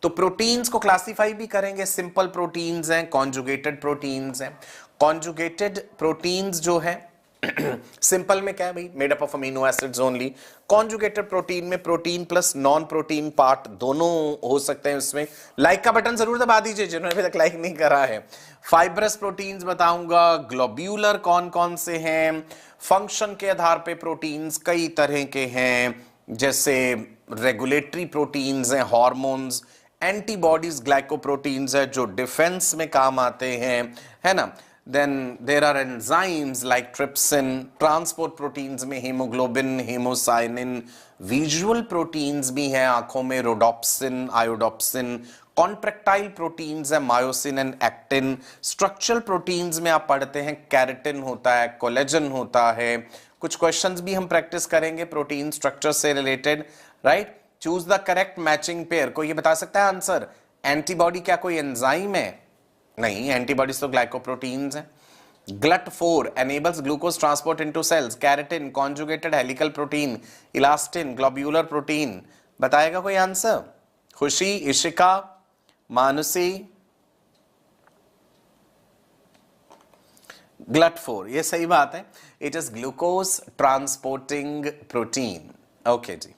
तो प्रोटीन्स को क्लासिफाई भी करेंगे, सिंपल प्रोटीन्स हैं, कॉन्जुगेटेड प्रोटीन्स हैं। कॉन्जुगेटेड प्रोटीन्स जो है सिंपल में क्या है भाई, made up of amino acids only. Conjugated protein में protein plus non protein part दोनों हो सकते हैं। उसमें लाइक का बटन जरूर दबा दीजिए जिन्होंने अभी तक लाइक नहीं करा है। फाइब्रस प्रोटीन्स बताऊंगा, ग्लोब्यूलर कौन कौन से हैं, फंक्शन के आधार पे प्रोटीन्स कई तरह के हैं, जैसे रेगुलेटरी प्रोटीन्स हैं, हार्मोन्स, एंटीबॉडीज ग्लाइकोप्रोटीन्स है जो डिफेंस में काम आते हैं, है ना। Then there are enzymes like trypsin. Transport proteins में हीमोग्लोबिन, हेमोसाइनिन। विजुअल प्रोटीन्स भी हैं आंखों में, रोडोप्सिन, आयोडोप्सिन। कॉन्ट्रेक्टाइल प्रोटीन्स है myosin and actin. Structural proteins में आप पढ़ते हैं कैरेटिन होता है, कोलेजन होता है। कुछ क्वेश्चंस भी हम प्रैक्टिस करेंगे प्रोटीन स्ट्रक्चर से related, right. Choose the correct matching pair. कोई ये बता सकता है आंसर? एंटीबॉडी क्या कोई एंजाइम है? नहीं, एंटीबॉडीज तो ग्लाइकोप्रोटीन्स हैं। GLUT4 enables glucose transport into cells. Keratin, conjugated helical protein, elastin, globular protein. बताएगा कोई आंसर? खुशी, इशिका, मानुसी। GLUT4 ये सही बात है, it is glucose transporting protein. Okay जी।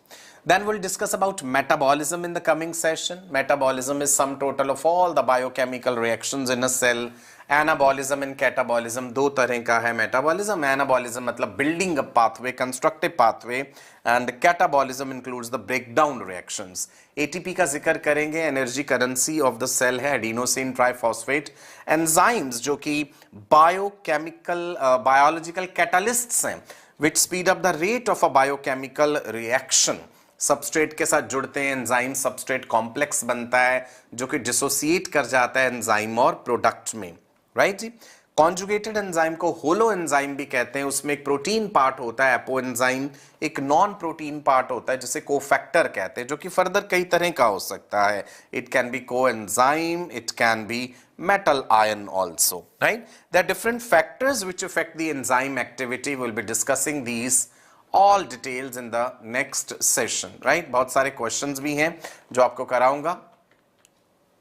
Then we'll discuss about metabolism in the coming session. Metabolism is sum total of all the biochemical reactions in a cell. Anabolism and catabolism, दो तरह का है metabolism. Anabolism मतलब building a pathway, construct a pathway, and catabolism includes the breakdown reactions. ATP का जिक्र करेंगे, energy currency of the cell है adenosine triphosphate. Enzymes जो कि biological catalysts हैं, which speed up the rate of a biochemical reaction. Substrate के साथ जुड़ते हैं, एंजाइम सबस्ट्रेट कॉम्प्लेक्स बनता है जो कि डिसोसिएट कर जाता है एंजाइम और प्रोडक्ट में, राइट जी। कॉन्जुगेटेड एंजाइम को होलो एंजाइम भी कहते हैं, उसमें एक प्रोटीन पार्ट होता है एपो एंजाइम, एक नॉन प्रोटीन पार्ट होता है जिसे कोफैक्टर कहते हैं, जो कि फर्दर कई तरह का हो सकता है। इट कैन बी को enzyme, it can be metal ion also, right? There are different factors which affect the enzyme activity. We'll be discussing these all details in the next session, right? बहुत सारे questions भी हैं जो आपको कराऊंगा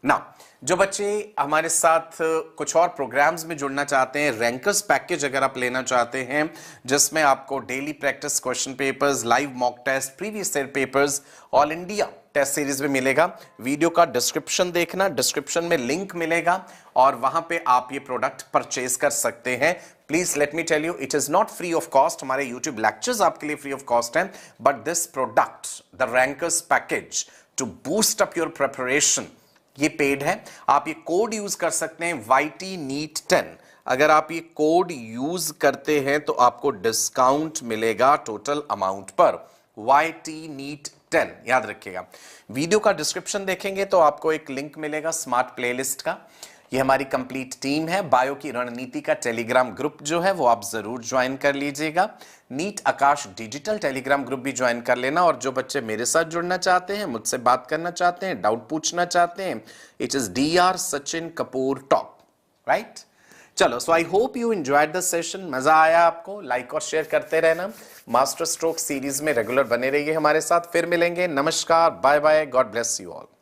ना। जो बच्चे हमारे साथ कुछ और प्रोग्राम्स में जुड़ना चाहते हैं, रैंकर्स पैकेज अगर आप लेना चाहते हैं जिसमें आपको daily practice question papers, live mock test, previous year papers, all India test series में मिलेगा, वीडियो का डिस्क्रिप्शन देखना, डिस्क्रिप्शन में लिंक मिलेगा और वहां पे आप ये प्रोडक्ट परचेज कर सकते हैं। Please let me tell you, it is not free of cost. हमारे यूट्यूब लेक्चर्स आपके लिए फ्री ऑफ कॉस्ट हैं, but this product, the rankers package to boost up your preparation, ये पेड है। आप ये कोड यूज कर सकते हैं YTNEET10। अगर आप ये कोड यूज करते हैं तो आपको डिस्काउंट मिलेगा टोटल अमाउंट पर, YTNEET10 याद रखिएगा। वीडियो का डिस्क्रिप्शन देखेंगे तो आपको एक लिंक मिलेगा स्मार्ट प्लेलिस्ट का। ये हमारी कंप्लीट टीम है। बायो की रणनीति का टेलीग्राम ग्रुप जो है वो आप जरूर ज्वाइन कर लीजिएगा। नीट आकाश डिजिटल टेलीग्राम ग्रुप भी ज्वाइन कर लेना। और जो बच्चे मेरे साथ जुड़ना चाहते हैं, मुझसे बात करना चाहते हैं, डाउट पूछना चाहते हैं, it is DR Sachin Kapoor top, right. चलो, so I hope you enjoyed the session. मजा आया आपको? लाइक और शेयर करते रहना। मास्टर स्ट्रोक सीरीज में रेगुलर बने रहिए हमारे साथ। फिर मिलेंगे। नमस्कार, bye bye, God bless you all.